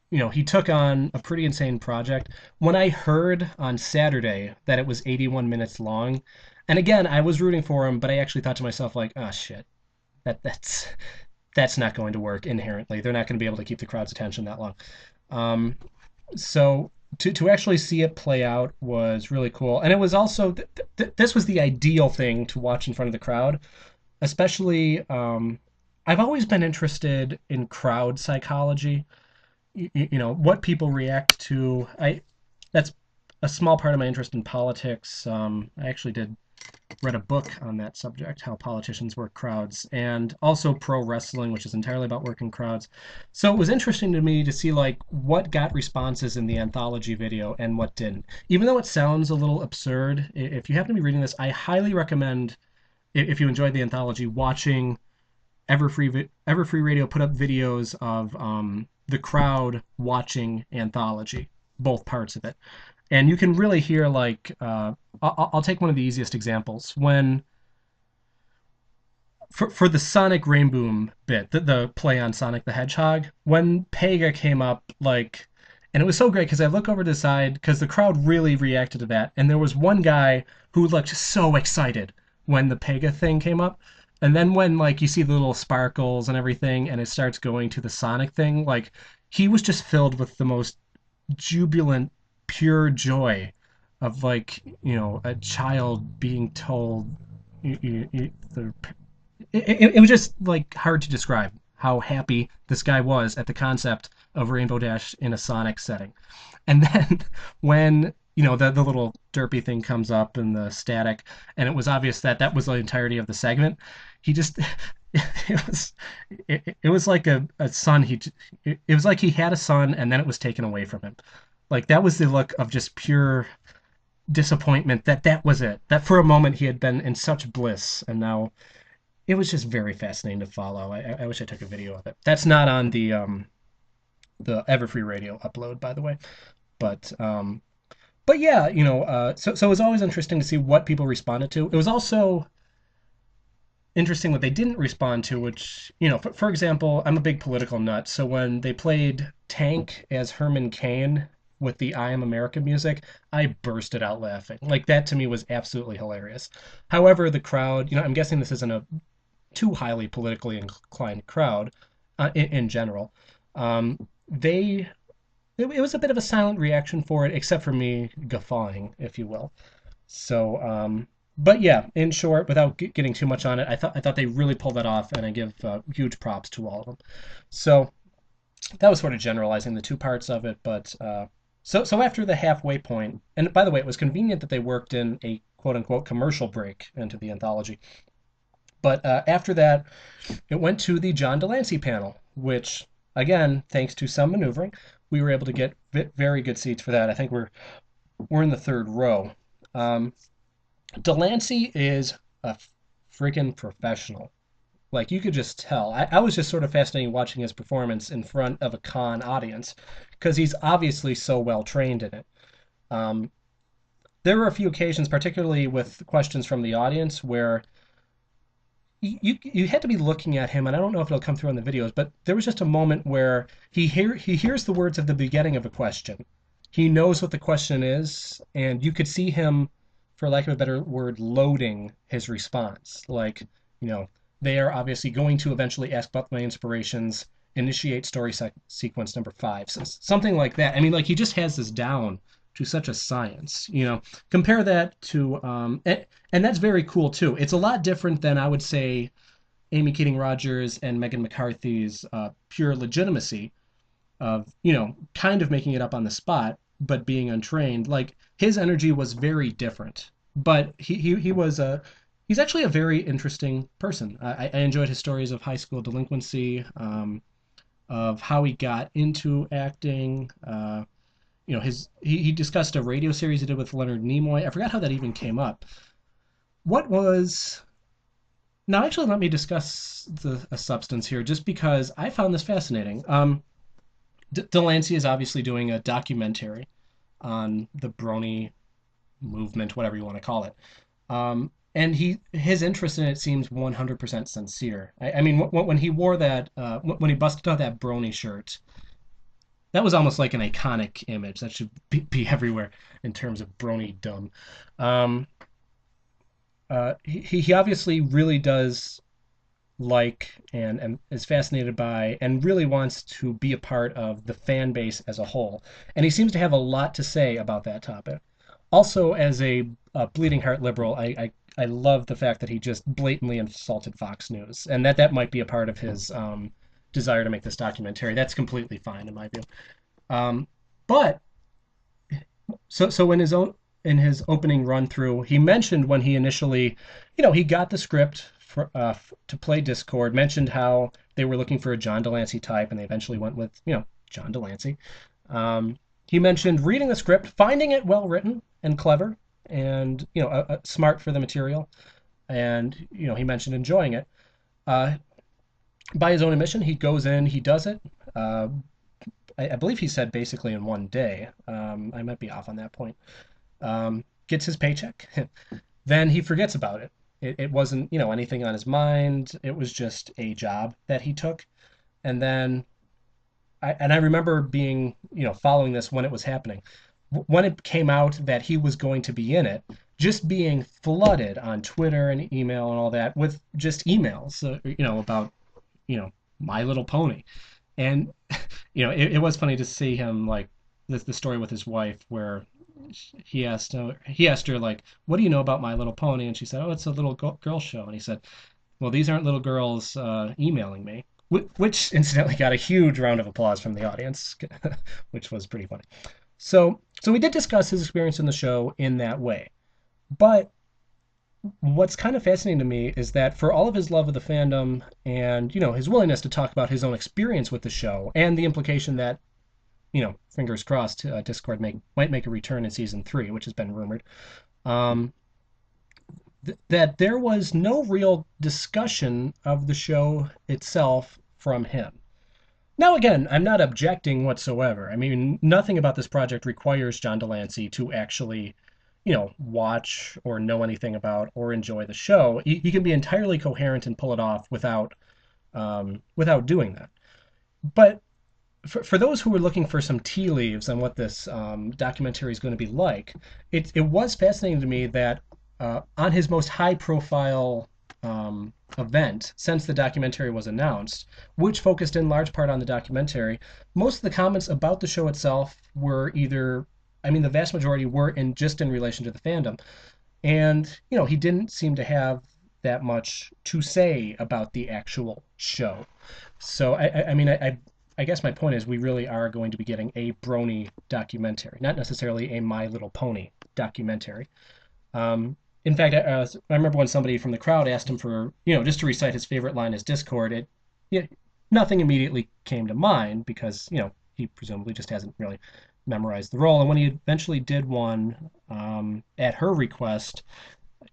he took on a pretty insane project. When I heard on Saturday that it was 81 minutes long, and again, I was rooting for him, but I actually thought to myself, like, oh shit, that's not going to work inherently. They're not going to be able to keep the crowd's attention that long. Um, so to actually see it play out was really cool, and it was also this was the ideal thing to watch in front of the crowd, especially. I've always been interested in crowd psychology. What people react to. That's a small part of my interest in politics. I actually did read a book on that subject, how politicians work crowds, and also pro wrestling, which is entirely about working crowds. So it was interesting to me to see like what got responses in the anthology video and what didn't. Even though it sounds a little absurd, if you happen to be reading this, I highly recommend, if you enjoyed the anthology, watching Everfree Radio put up videos of the crowd watching anthology, both parts of it, and you can really hear like I'll take one of the easiest examples when for the Sonic Rain Boom bit, the play on Sonic the Hedgehog, when Pega came up, like, and it was so great because I look over to the side because the crowd really reacted to that, and there was one guy who looked so excited when the Pega thing came up, and then when like you see the little sparkles and everything, and it starts going to the Sonic thing, like he was just filled with the most jubilant, pure joy of like a child being told the it was just like hard to describe how happy this guy was at the concept of Rainbow Dash in a Sonic setting. And then when the little derpy thing comes up and the static, and it was obvious that that was the entirety of the segment, he just it was like a son it was like he had a son and then it was taken away from him. Like that was the look of just pure disappointment that was it. That for a moment he had been in such bliss, and now it was just very fascinating to follow. I wish I took a video of it. That's not on the Everfree Radio upload, by the way. But yeah, so it was always interesting to see what people responded to. It was also interesting what they didn't respond to, which for example, I'm a big political nut. So when they played Tank as Herman Cain with the I Am America music, I bursted out laughing. Like that to me was absolutely hilarious. However, the crowd, I'm guessing this isn't a too highly politically inclined crowd in general. They it was a bit of a silent reaction for it, except for me guffawing, if you will. So, but yeah, in short, without getting too much on it, I thought they really pulled that off, and I give huge props to all of them. So that was sort of generalizing the two parts of it, but so after the halfway point, and by the way, it was convenient that they worked in a quote unquote commercial break into the anthology. But after that, it went to the John Delancey panel, which again, thanks to some maneuvering, we were able to get very good seats for that. I think we're in the third row. Um, Delancey is a freaking professional. Like you could just tell. I was just sort of fascinated watching his performance in front of a con audience because he's obviously so well trained in it. Um, there were a few occasions, particularly with questions from the audience, where you had to be looking at him, and I don't know if it'll come through on the videos, but there was just a moment where he hears the words of the beginning of a question. He knows what the question is, and you could see him, for lack of a better word, loading his response. Like, you know, they are obviously going to eventually ask about my inspirations, initiate story sequence number 5, so something like that. I mean, like he just has this down to such a science. Compare that to and that's very cool too. It's a lot different than I would say Amy Keating Rogers and Megan McCarthy's pure legitimacy of kind of making it up on the spot but being untrained. Like his energy was very different, but he was a he's actually a very interesting person. I enjoyed his stories of high school delinquency, of how he got into acting. He discussed a radio series he did with Leonard Nimoy. I forgot how that even came up. What was Now, actually, let me discuss a substance here, just because I found this fascinating. Delancey is obviously doing a documentary on the Brony movement, whatever you want to call it. And his interest in it seems 100% sincere. I mean, when he wore that, when he busted out that Brony shirt, that was almost like an iconic image that should be everywhere in terms of Brony dumb. Um, he obviously really does like and is fascinated by and really wants to be a part of the fan base as a whole. And he seems to have a lot to say about that topic. Also, as a bleeding heart liberal, I love the fact that he just blatantly insulted Fox News, and that might be a part of his desire to make this documentary. That's completely fine in my view. But so in his opening run through, he mentioned when he initially, he got the script to play Discord, mentioned how they were looking for a John Delancey type, and they eventually went with, John Delancey. He mentioned reading the script, finding it well written and clever, and smart for the material, and he mentioned enjoying it. By his own admission, he goes in, he does it. I believe he said basically in one day. I might be off on that point. Gets his paycheck, then he forgets about it. It wasn't, anything on his mind. It was just a job that he took. And then, I remember being, following this when it was happening. When it came out that he was going to be in it, just being flooded on Twitter and email and all that with just emails, about, My Little Pony. And, it was funny to see him, like, the story with his wife where he asked her like, what do you know about My Little Pony? And she said, oh, it's a little girl show. And he said, well, these aren't little girls emailing me, which incidentally got a huge round of applause from the audience, which was pretty funny. So we did discuss his experience in the show in that way. But what's kind of fascinating to me is that for all of his love of the fandom and, his willingness to talk about his own experience with the show and the implication that, fingers crossed, Discord might make a return in season 3, which has been rumored. That there was no real discussion of the show itself from him. Now, again, I'm not objecting whatsoever. I mean, nothing about this project requires John Delancey to actually, watch or know anything about or enjoy the show. He can be entirely coherent and pull it off without doing that. But for those who are looking for some tea leaves on what this documentary is going to be like, it was fascinating to me that on his most high-profile event since the documentary was announced, which focused in large part on the documentary. Most of the comments about the show itself were either, I mean, the vast majority were just in relation to the fandom. And, he didn't seem to have that much to say about the actual show. So, I mean, I guess my point is we really are going to be getting a Brony documentary, not necessarily a My Little Pony documentary. In fact, I remember when somebody from the crowd asked him for, just to recite his favorite line as Discord. Nothing immediately came to mind because, he presumably just hasn't really memorized the role. And when he eventually did one at her request,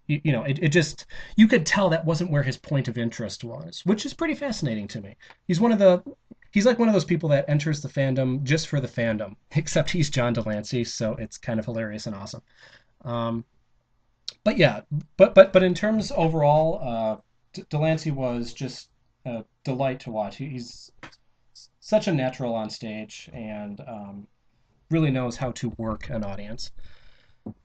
it just, you could tell that wasn't where his point of interest was, which is pretty fascinating to me. He's like one of those people that enters the fandom just for the fandom, except he's John Delancey, so it's kind of hilarious and awesome. Um, but yeah, but in terms overall, Delancey was just a delight to watch. He's such a natural on stage and really knows how to work an audience.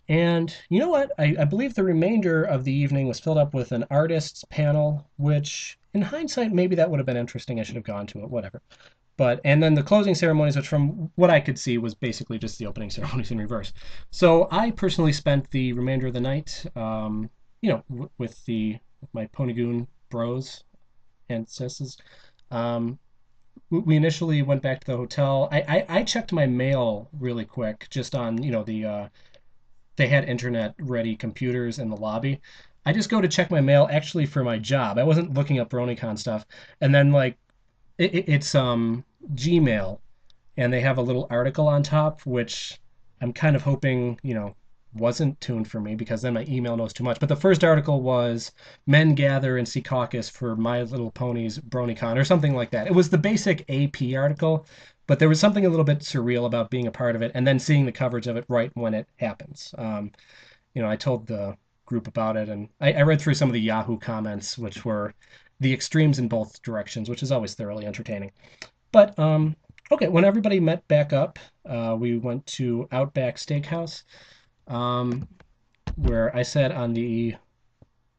And you know what? I believe the remainder of the evening was filled up with an artists panel, which in hindsight, maybe that would have been interesting. I should have gone to it, whatever. And then the closing ceremonies, which from what I could see was basically just the opening ceremonies in reverse. So I personally spent the remainder of the night, with my Ponygoon bros and sisters. Um, we initially went back to the hotel. I checked my mail really quick, just on they had internet ready computers in the lobby. I just go to check my mail actually for my job. I wasn't looking up BronyCon stuff, and then like it's Gmail, and they have a little article on top, which I'm kind of hoping wasn't tuned for me because then my email knows too much. But the first article was "Men gather and see caucus for My Little Pony's BronyCon" or something like that. It was the basic AP article, but there was something a little bit surreal about being a part of it and then seeing the coverage of it right when it happens. I told the group about it, and I read through some of the Yahoo comments, which were the extremes in both directions, which is always thoroughly entertaining. But okay, when everybody met back up, we went to Outback Steakhouse, um, where I sat on the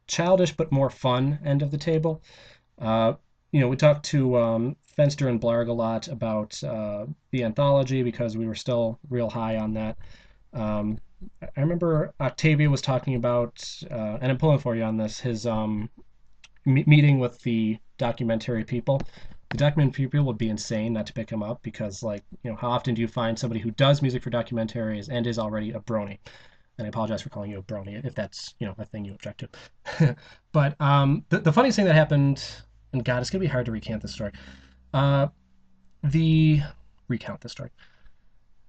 childish but more fun end of the table. Uh, we talked to Fenster and Blarg a lot about the anthology because we were still real high on that. Um, I remember Octavia was talking about, and I'm pulling for you on this, his meeting with the documentary people. The documentary people would be insane not to pick him up because, like, how often do you find somebody who does music for documentaries and is already a brony? And I apologize for calling you a brony if that's a thing you object to. But the funniest thing that happened, and God, it's gonna be hard to recant this story. Uh, the recount this story.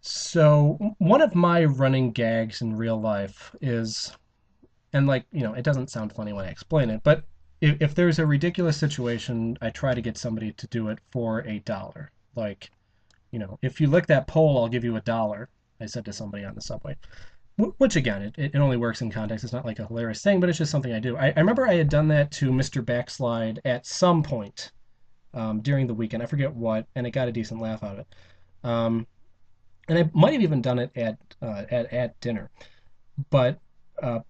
So one of my running gags in real life is, and like it doesn't sound funny when I explain it, but if there's a ridiculous situation, I try to get somebody to do it for $1. Like, if you lick that pole, I'll give you $1. I said to somebody on the subway. Which again, it only works in context. It's not like a hilarious thing, but it's just something I do. I remember I had done that to Mr. Backslide at some point during the weekend. I forget what, and it got a decent laugh out of it. Um, and I might have even done it at dinner. But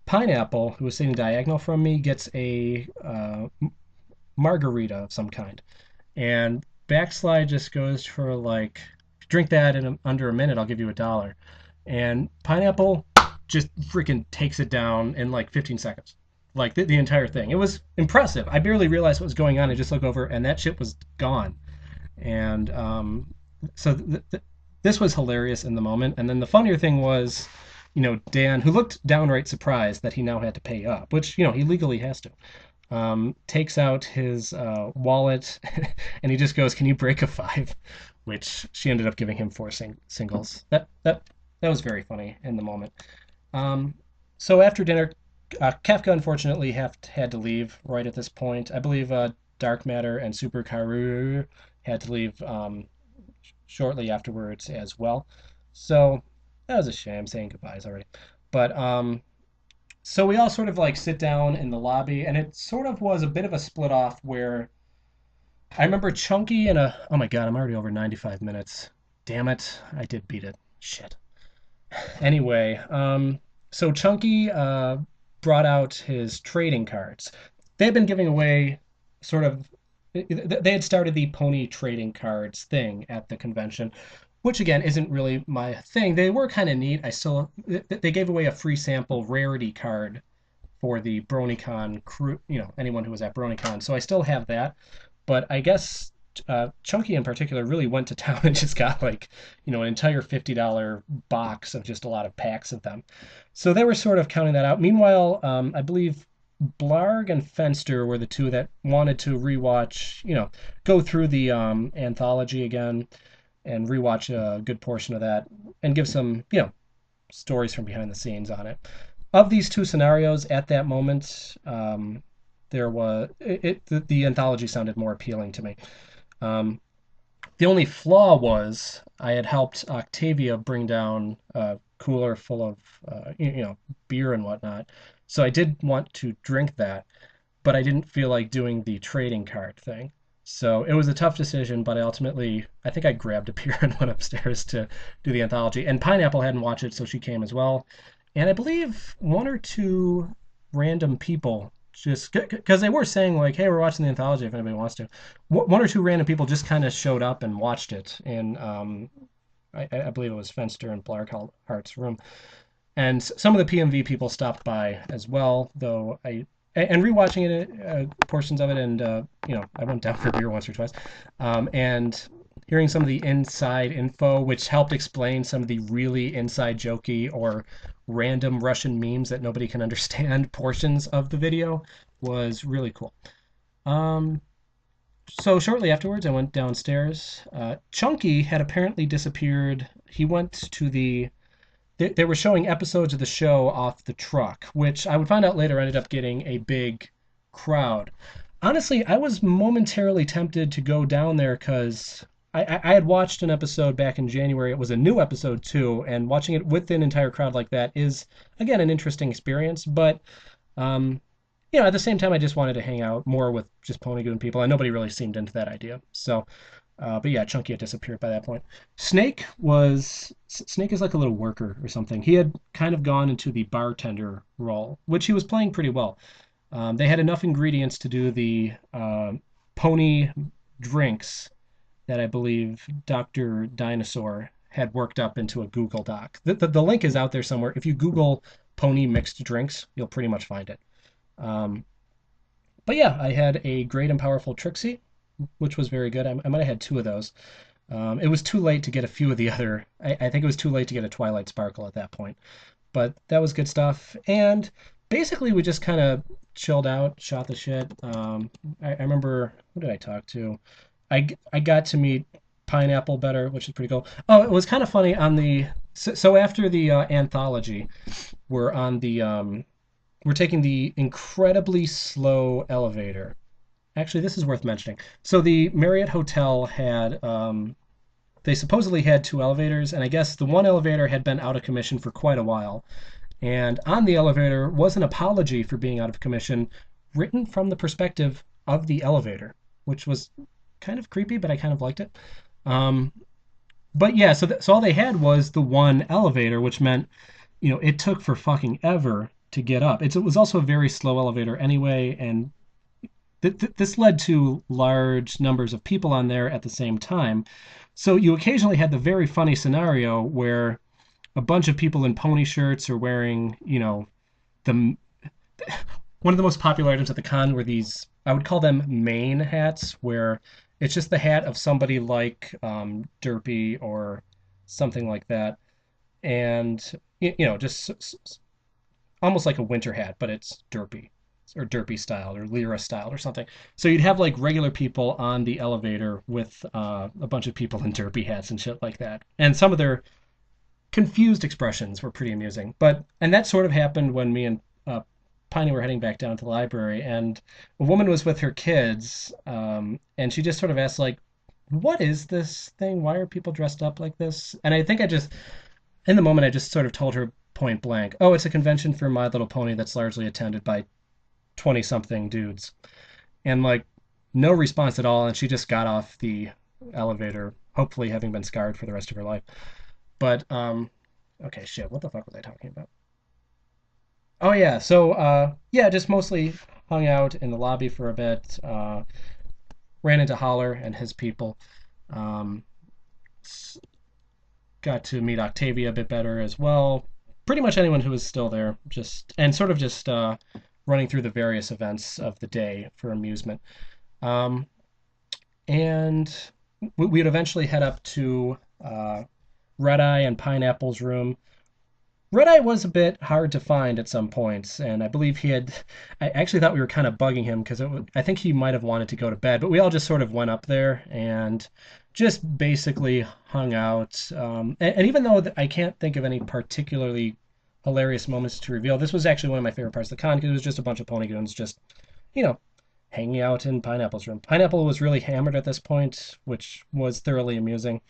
Pineapple, who was sitting diagonal from me, gets a margarita of some kind, and Backslide just goes for like, drink that in under a minute, I'll give you $1. And Pineapple just freaking takes it down in like 15 seconds. Like the entire thing. It was impressive. I barely realized what was going on. I just looked over and that shit was gone. And so this was hilarious in the moment. And then the funnier thing was, Dan, who looked downright surprised that he now had to pay up, which, he legally has to, takes out his wallet and he just goes, "Can you break a five?" Which she ended up giving him four singles. That was very funny in the moment. Um, so after dinner, Kafka unfortunately had to leave right at this point. I believe Dark Matter and Super Karu had to leave shortly afterwards as well. So that was a shame, saying goodbyes already. But so we all sort of like sit down in the lobby, and it sort of was a bit of a split off where I remember Chunky and oh my God, I'm already over 95 minutes. Damn it, I did beat it. Shit. Anyway, so Chunky brought out his trading cards. they had been giving away sort of they had started the pony trading cards thing at the convention, which again isn't really my thing. They were kind of neat. I still they gave away a free sample rarity card for the BronyCon crew, anyone who was at BronyCon. So I still have that, but I guess Chunky in particular really went to town and just got like, an entire $50 box of just a lot of packs of them. So they were sort of counting that out. Meanwhile, I believe Blarg and Fenster were the two that wanted to rewatch, go through the anthology again and rewatch a good portion of that and give some, stories from behind the scenes on it. Of these two scenarios at that moment, there was the anthology sounded more appealing to me. Um, the only flaw was I had helped Octavia bring down a cooler full of beer and whatnot, so I did want to drink that, but I didn't feel like doing the trading card thing. So it was a tough decision, but I think I grabbed a beer and went upstairs to do the anthology. And Pineapple hadn't watched it, so she came as well. And I believe one or two random people just because they were saying like, "Hey, we're watching the anthology if anybody wants to." One or two random people just kind of showed up and watched it, and I believe it was Fenster and Blarkhart's room. And some of the PMV people stopped by as well, though and rewatching it, portions of it, and I went down for beer once or twice, and hearing some of the inside info, which helped explain some of the really inside jokey or random Russian memes that nobody can understand portions of the video was really cool. Um, so shortly afterwards, I went downstairs. Chunky had apparently disappeared. He went to they were showing episodes of the show off the truck, which I would find out later ended up getting a big crowd. Honestly, I was momentarily tempted to go down there because I had watched an episode back in January. It was a new episode too, and watching it with an entire crowd like that is, again, an interesting experience. But um, at the same time, I just wanted to hang out more with just Ponygoon people, and nobody really seemed into that idea. So but yeah, Chunky had disappeared by that point. Snake is like a little worker or something. He had kind of gone into the bartender role, which he was playing pretty well. They had enough ingredients to do the pony drinks that I believe Dr. Dinosaur had worked up into a Google Doc. The link is out there somewhere. If you Google pony mixed drinks, you'll pretty much find it. Um, but yeah, I had a great and powerful Trixie, which was very good. I might have had two of those. It was too late to get a few of the other. I think it was too late to get a Twilight Sparkle at that point. But that was good stuff. And basically, we just kind of chilled out, shot the shit. I remember, who did I talk to? I got to meet Pineapple better, which is pretty cool. Oh, it was kind of funny on the. So after the anthology, we're on the. We're taking the incredibly slow elevator. Actually, this is worth mentioning. So the Marriott Hotel had they supposedly had two elevators, and I guess the one elevator had been out of commission for quite a while. And on the elevator was an apology for being out of commission, written from the perspective of the elevator, which was kind of creepy, but I kind of liked it. Um, but yeah, so all they had was the one elevator, which meant it took for fucking ever to get up. It was also a very slow elevator anyway, and this led to large numbers of people on there at the same time. So you occasionally had the very funny scenario where a bunch of people in pony shirts are wearing, the one of the most popular items at the con were these, I would call them main hats, where it's just the hat of somebody like Derpy or something like that. And, just almost like a winter hat, but it's Derpy or Derpy style or Lyra style or something. So you'd have like regular people on the elevator with a bunch of people in Derpy hats and shit like that. And some of their confused expressions were pretty amusing. And that sort of happened when me and Piney were heading back down to the library, and a woman was with her kids, and she just sort of asked like, "What is this thing? Why are people dressed up like this?" And I think in the moment, I just sort of told her point blank, "Oh, it's a convention for My Little Pony that's largely attended by 20 something dudes." And like, no response at all. And she just got off the elevator, hopefully having been scarred for the rest of her life. But, okay, shit, what the fuck was I talking about? Oh yeah, so yeah, just mostly hung out in the lobby for a bit. Ran into Holler and his people. Um, got to meet Octavia a bit better as well. Pretty much anyone who was still there, just and sort of just running through the various events of the day for amusement. Um, and we'd eventually head up to Red Eye and Pineapple's room. Red Eye was a bit hard to find at some points, and I believe he had. I actually thought we were kind of bugging him because I think he might have wanted to go to bed, but we all just sort of went up there and just basically hung out. And even though I can't think of any particularly hilarious moments to reveal, this was actually one of my favorite parts of the con because it was just a bunch of ponygoons just, you know, hanging out in Pineapple's room. Pineapple was really hammered at this point, which was thoroughly amusing.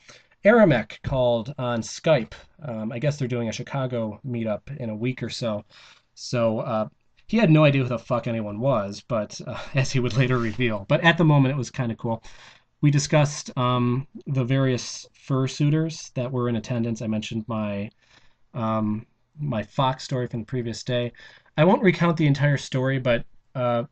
Aramek called on Skype. I guess they're doing a Chicago meetup in a week or so. So he had no idea who the fuck anyone was, but as he would later reveal. But at the moment, it was kind of cool. We discussed the various fursuiters that were in attendance. I mentioned my Fox story from the previous day. I won't recount the entire story, but uh,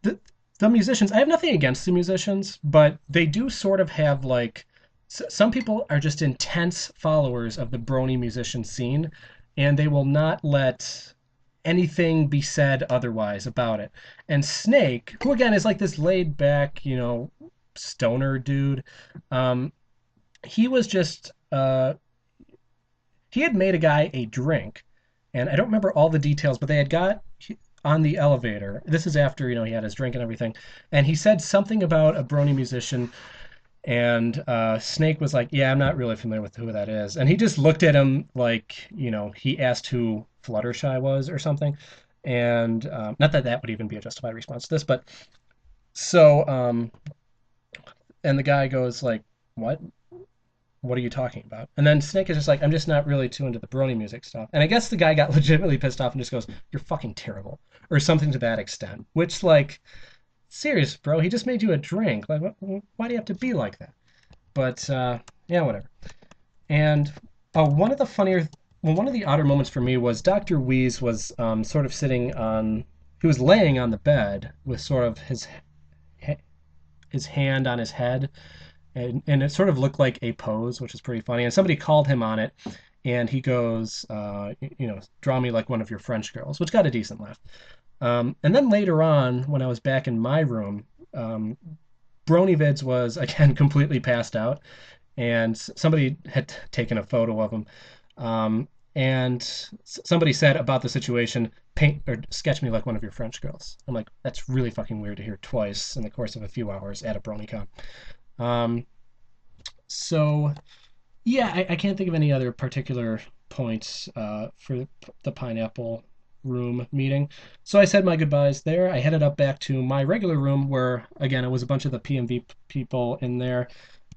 the the musicians, I have nothing against the musicians, but they do sort of have like some people are just intense followers of the brony musician scene, and they will not let anything be said otherwise about it. And Snake, who again is like this laid back, stoner dude, um, he was just he had made a guy a drink, and I don't remember all the details, but they had got on the elevator. This is after he had his drink and everything, and he said something about a brony musician, and Snake was like, "Yeah, I'm not really familiar with who that is," and he just looked at him like he asked who Fluttershy was or something, and not that that would even be a justified response to this, but so and the guy goes like, what are you talking about? And then Snake is just like, I'm just not really too into the brony music stuff. And I guess the guy got legitimately pissed off and just goes, you're fucking terrible. Or something to that extent. Which, like, serious, bro. He just made you a drink. Like, why do you have to be like that? But, yeah, whatever. And one of the funnier, well, one of the odder moments for me was Dr. Wheeze was sort of sitting on, he was laying on the bed with sort of his hand on his head, and it sort of looked like a pose, which is pretty funny. And somebody called him on it, and he goes, draw me like one of your French girls, which got a decent laugh. And then later on, when I was back in my room, BronyVids was again completely passed out, and somebody had taken a photo of him. And somebody said about the situation, paint or sketch me like one of your French girls. I'm like, that's really fucking weird to hear twice in the course of a few hours at a BronyCon. Um, so yeah, I can't think of any other particular points for the Pineapple Room meeting. So I said my goodbyes there. I headed up back to my regular room where, again, it was a bunch of the PMV people in there.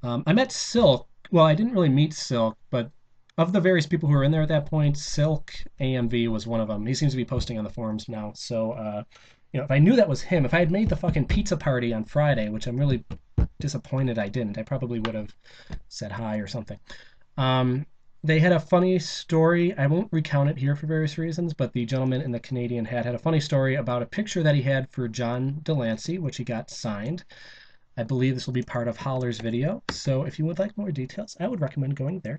I met Silk. Well, I didn't really meet Silk, but of the various people who were in there at that point, Silk AMV was one of them. He seems to be posting on the forums now. So, if I knew that was him, if I had made the fucking pizza party on Friday, which I'm really disappointed I didn't, I probably would have said hi or something. Um, they had a funny story. I won't recount it here for various reasons, but the gentleman in the Canadian hat had a funny story about a picture that he had for John Delancey, which he got signed. I believe this will be part of Holler's video, so if you would like more details, I would recommend going there.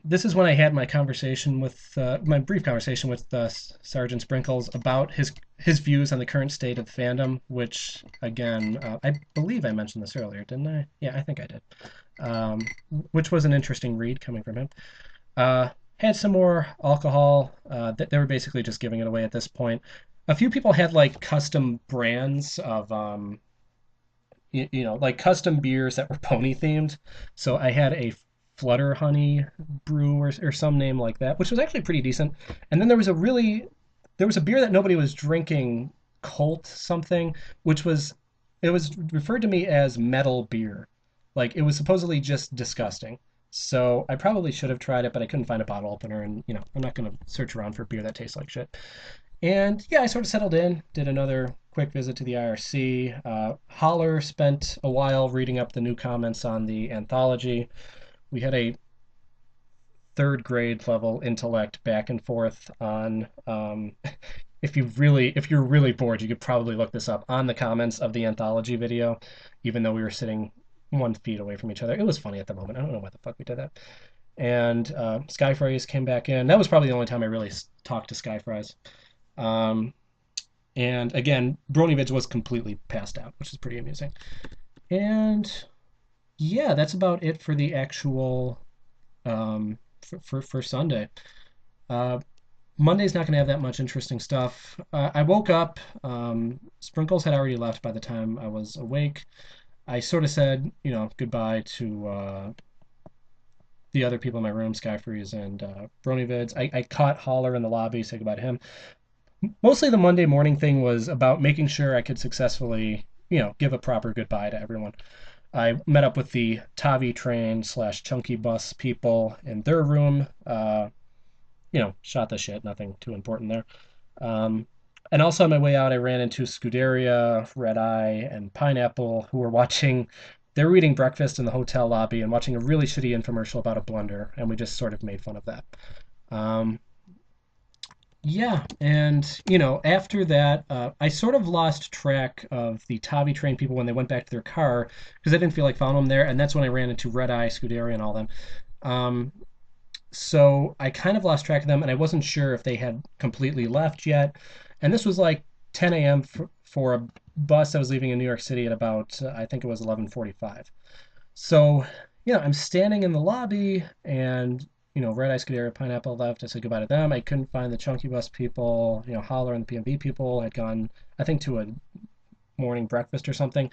This is when I had my brief conversation with Sergeant Sprinkles about his views on the current state of the fandom, which again, I believe I mentioned this earlier, didn't I? Yeah, I think I did. Um, which was an interesting read coming from him. Had some more alcohol. They were basically just giving it away at this point. A few people had like custom brands of like custom beers that were pony themed. So I had a Flutter Honey brew or some name like that, which was actually pretty decent. And then there was a beer that nobody was drinking, Colt something, which was it was referred to me as metal beer. Like it was supposedly just disgusting. So I probably should have tried it, but I couldn't find a bottle opener, and I'm not gonna search around for beer that tastes like shit. And yeah, I sort of settled in, did another quick visit to the IRC. Holler spent a while reading up the new comments on the anthology. We had a third grade level intellect back and forth on if you're really bored, you could probably look this up on the comments of the anthology video, even though we were sitting 1 feet away from each other. It was funny at the moment. I don't know why the fuck we did that. And Skyfries came back in. That was probably the only time I really talked to Skyfries. Um, and again, BronyVids was completely passed out, which is pretty amusing. And yeah, that's about it for the actual for Sunday. Uh, Monday's not going to have that much interesting stuff. I woke up. Sprinkles had already left by the time I was awake. I sort of said, goodbye to the other people in my room, Skyfreeze and BronyVids. I caught Holler in the lobby, said goodbye to him. Mostly the Monday morning thing was about making sure I could successfully, give a proper goodbye to everyone. I met up with the Tavi train / Chunky Bus people in their room. Shot the shit, nothing too important there. And also on my way out, I ran into Scuderia, Red Eye, and Pineapple, who were watching. They were eating breakfast in the hotel lobby and watching a really shitty infomercial about a blender, and we just sort of made fun of that. Um, yeah, and after that, I sort of lost track of the Tavi train people when they went back to their car because I didn't feel like following them there, and that's when I ran into Red Eye, Scuderia, and all them. Um, so I kind of lost track of them, and I wasn't sure if they had completely left yet. And this was like 10 a.m. For a bus that was leaving in New York City at about I think it was 11:45. So I'm standing in the lobby, and Red Eye, Scuderia, Pineapple left. I said goodbye to them. I couldn't find the Chunky Bus people. Holler and the PMV people had gone, I think, to a morning breakfast or something.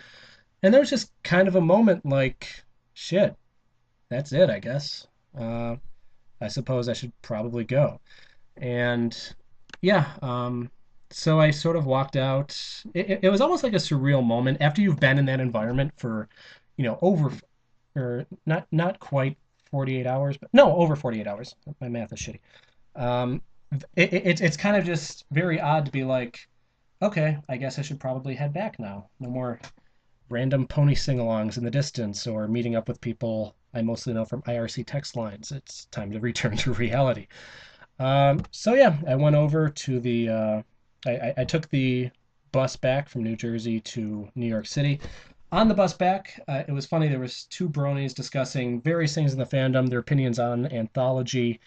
And there was just kind of a moment like, shit, that's it, I guess. Uh, I suppose I should probably go. And yeah, so I sort of walked out. It was almost like a surreal moment after you've been in that environment for, over or not quite 48 hours, but no, over 48 hours. My math is shitty. Um, it's kind of just very odd to be like, okay, I guess I should probably head back now. No more random pony sing-alongs in the distance or meeting up with people I mostly know from IRC text lines. It's time to return to reality. So yeah, I went over to the. I took the bus back from New Jersey to New York City. On the bus back, it was funny. There was two bronies discussing various things in the fandom, their opinions on Anthology,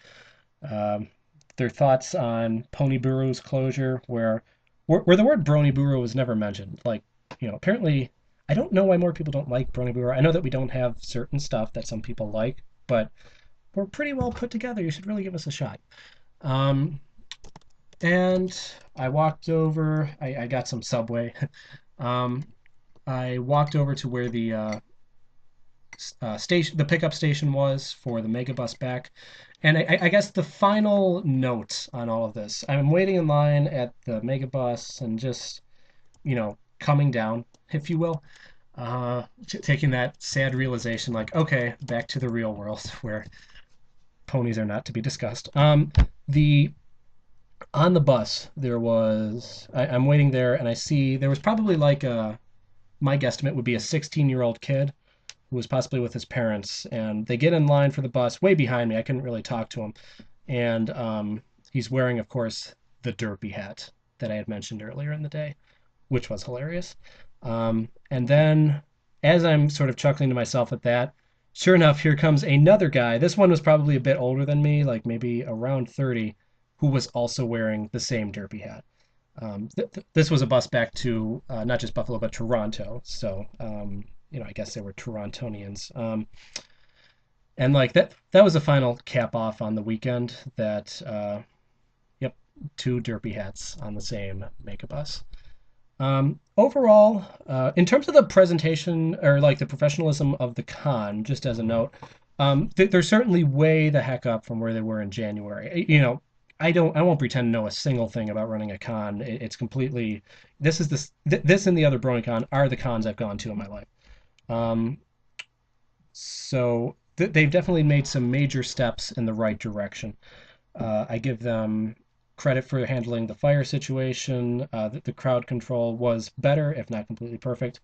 um, their thoughts on Pony Buru's closure, where the word Brony Buru was never mentioned. Like, apparently, I don't know why more people don't like Brony Buru. I know that we don't have certain stuff that some people like, but we're pretty well put together. You should really give us a shot. Um, and I walked over. I got some Subway. um, I walked over to where the pickup station was for the Megabus back. And I guess the final note on all of this, I'm waiting in line at the Megabus and just, coming down, if you will, taking that sad realization, like, okay, back to the real world where ponies are not to be discussed. The On the bus, I'm waiting there, and I see there was probably like my guesstimate would be a 16-year-old kid who was possibly with his parents, and they get in line for the bus way behind me. I couldn't really talk to him, and he's wearing, of course, the derpy hat that I had mentioned earlier in the day, which was hilarious. And then, as I'm sort of chuckling to myself at that, sure enough, here comes another guy. This one was probably a bit older than me, like maybe around 30, who was also wearing the same derpy hat. This was a bus back to not just Buffalo, but Toronto. So, I guess they were Torontonians. And like that was the final cap off on the weekend that, yep, two derpy hats on the same Megabus. Overall, in terms of the presentation or like the professionalism of the con, just as a note, they're certainly way the heck up from where they were in January. I won't pretend to know a single thing about running a con. It's completely, this and the other BronyCon are the cons I've gone to in my life. So they've definitely made some major steps in the right direction. I give them credit for handling the fire situation. The crowd control was better, if not completely perfect.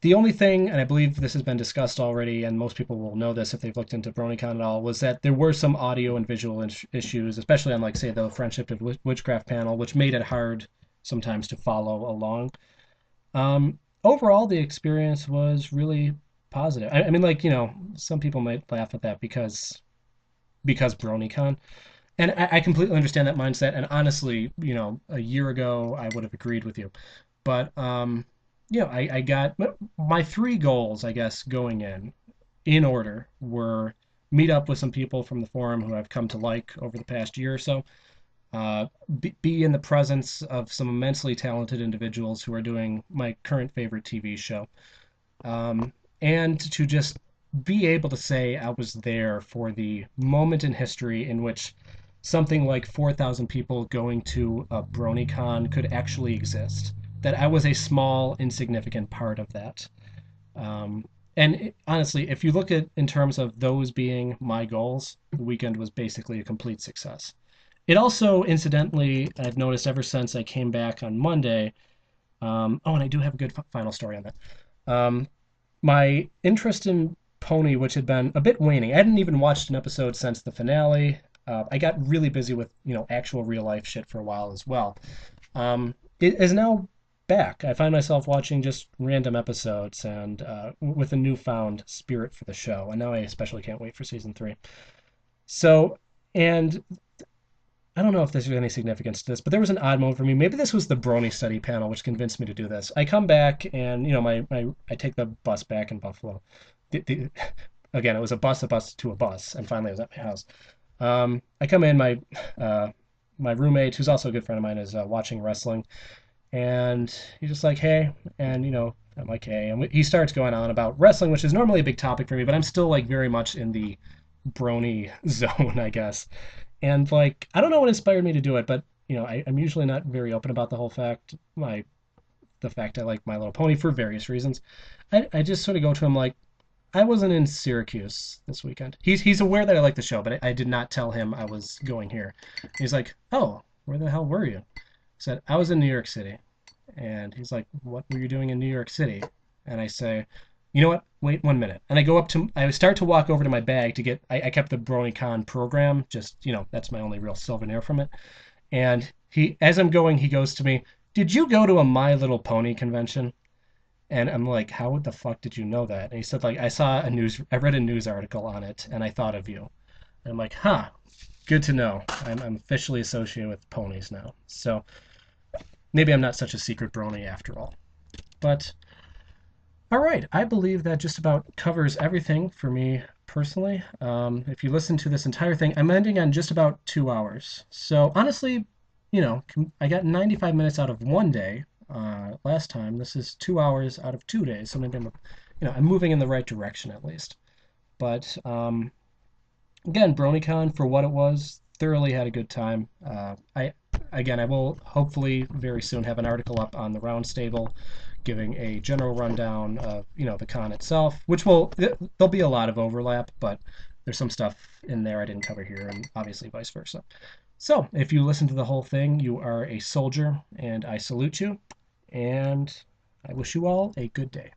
The only thing, and I believe this has been discussed already, and most people will know this if they've looked into BronyCon at all, was that there were some audio and visual issues, especially on, like, say, the Friendship of Witchcraft panel, which made it hard sometimes to follow along. Overall, the experience was really positive. I mean, like, some people might laugh at that because BronyCon, and I completely understand that mindset. And honestly, a year ago, I would have agreed with you. But I got my three goals, I guess, going in order were meet up with some people from the forum who I've come to like over the past year or so. Be in the presence of some immensely talented individuals who are doing my current favorite TV show, um, and to just be able to say I was there for the moment in history in which something like 4,000 people going to a BronyCon could actually exist. That I was a small, insignificant part of that. Um, honestly, if you look at in terms of those being my goals, the weekend was basically a complete success. It also, incidentally, I've noticed ever since I came back on Monday. And I do have a good final story on that. Um, my interest in Pony, which had been a bit waning. I hadn't even watched an episode since the finale. I got really busy with actual real life shit for a while as well. It is now back. I find myself watching just random episodes and with a newfound spirit for the show. And now I especially can't wait for season 3. So, and I don't know if there's any significance to this, but there was an odd moment for me. Maybe this was the Brony study panel which convinced me to do this. I come back and I take the bus back in Buffalo. Again, it was a bus to a bus, and finally I was at my house. I come in, my roommate, who's also a good friend of mine, is watching wrestling, and he's just like, "Hey," and I'm like, "Hey," and he starts going on about wrestling, which is normally a big topic for me, but I'm still like very much in the Brony zone, I guess. And like, I don't know what inspired me to do it, but I'm usually not very open about the fact I like My Little Pony for various reasons. I just sort of go to him like, I wasn't in Syracuse this weekend. He's aware that I like the show, but I did not tell him I was going here. He's like, "Oh, where the hell were you?" I said, "I was in New York City." And he's like, "What were you doing in New York City?" And I say, "You know what? Wait 1 minute." And I start to walk over to my bag to get, I kept the BronyCon program, just, that's my only real souvenir from it. And as I'm going, he goes to me, "Did you go to a My Little Pony convention?" And I'm like, "How the fuck did you know that?" And he said, like, I read a news article on it and I thought of you. And I'm like, huh, good to know. I'm officially associated with ponies now. So maybe I'm not such a secret brony after all. But all right, I believe that just about covers everything for me personally. If you listen to this entire thing, I'm ending on just about 2 hours. So honestly, I got 95 minutes out of one day last time. This is 2 hours out of 2 days. So maybe I'm moving in the right direction at least. But again, BronyCon for what it was, thoroughly had a good time. I will hopefully very soon have an article up on the Roundstable giving a general rundown of the con itself, which there'll be a lot of overlap, but there's some stuff in there I didn't cover here, and obviously vice versa. So if you listen to the whole thing, you are a soldier, and I salute you, and I wish you all a good day.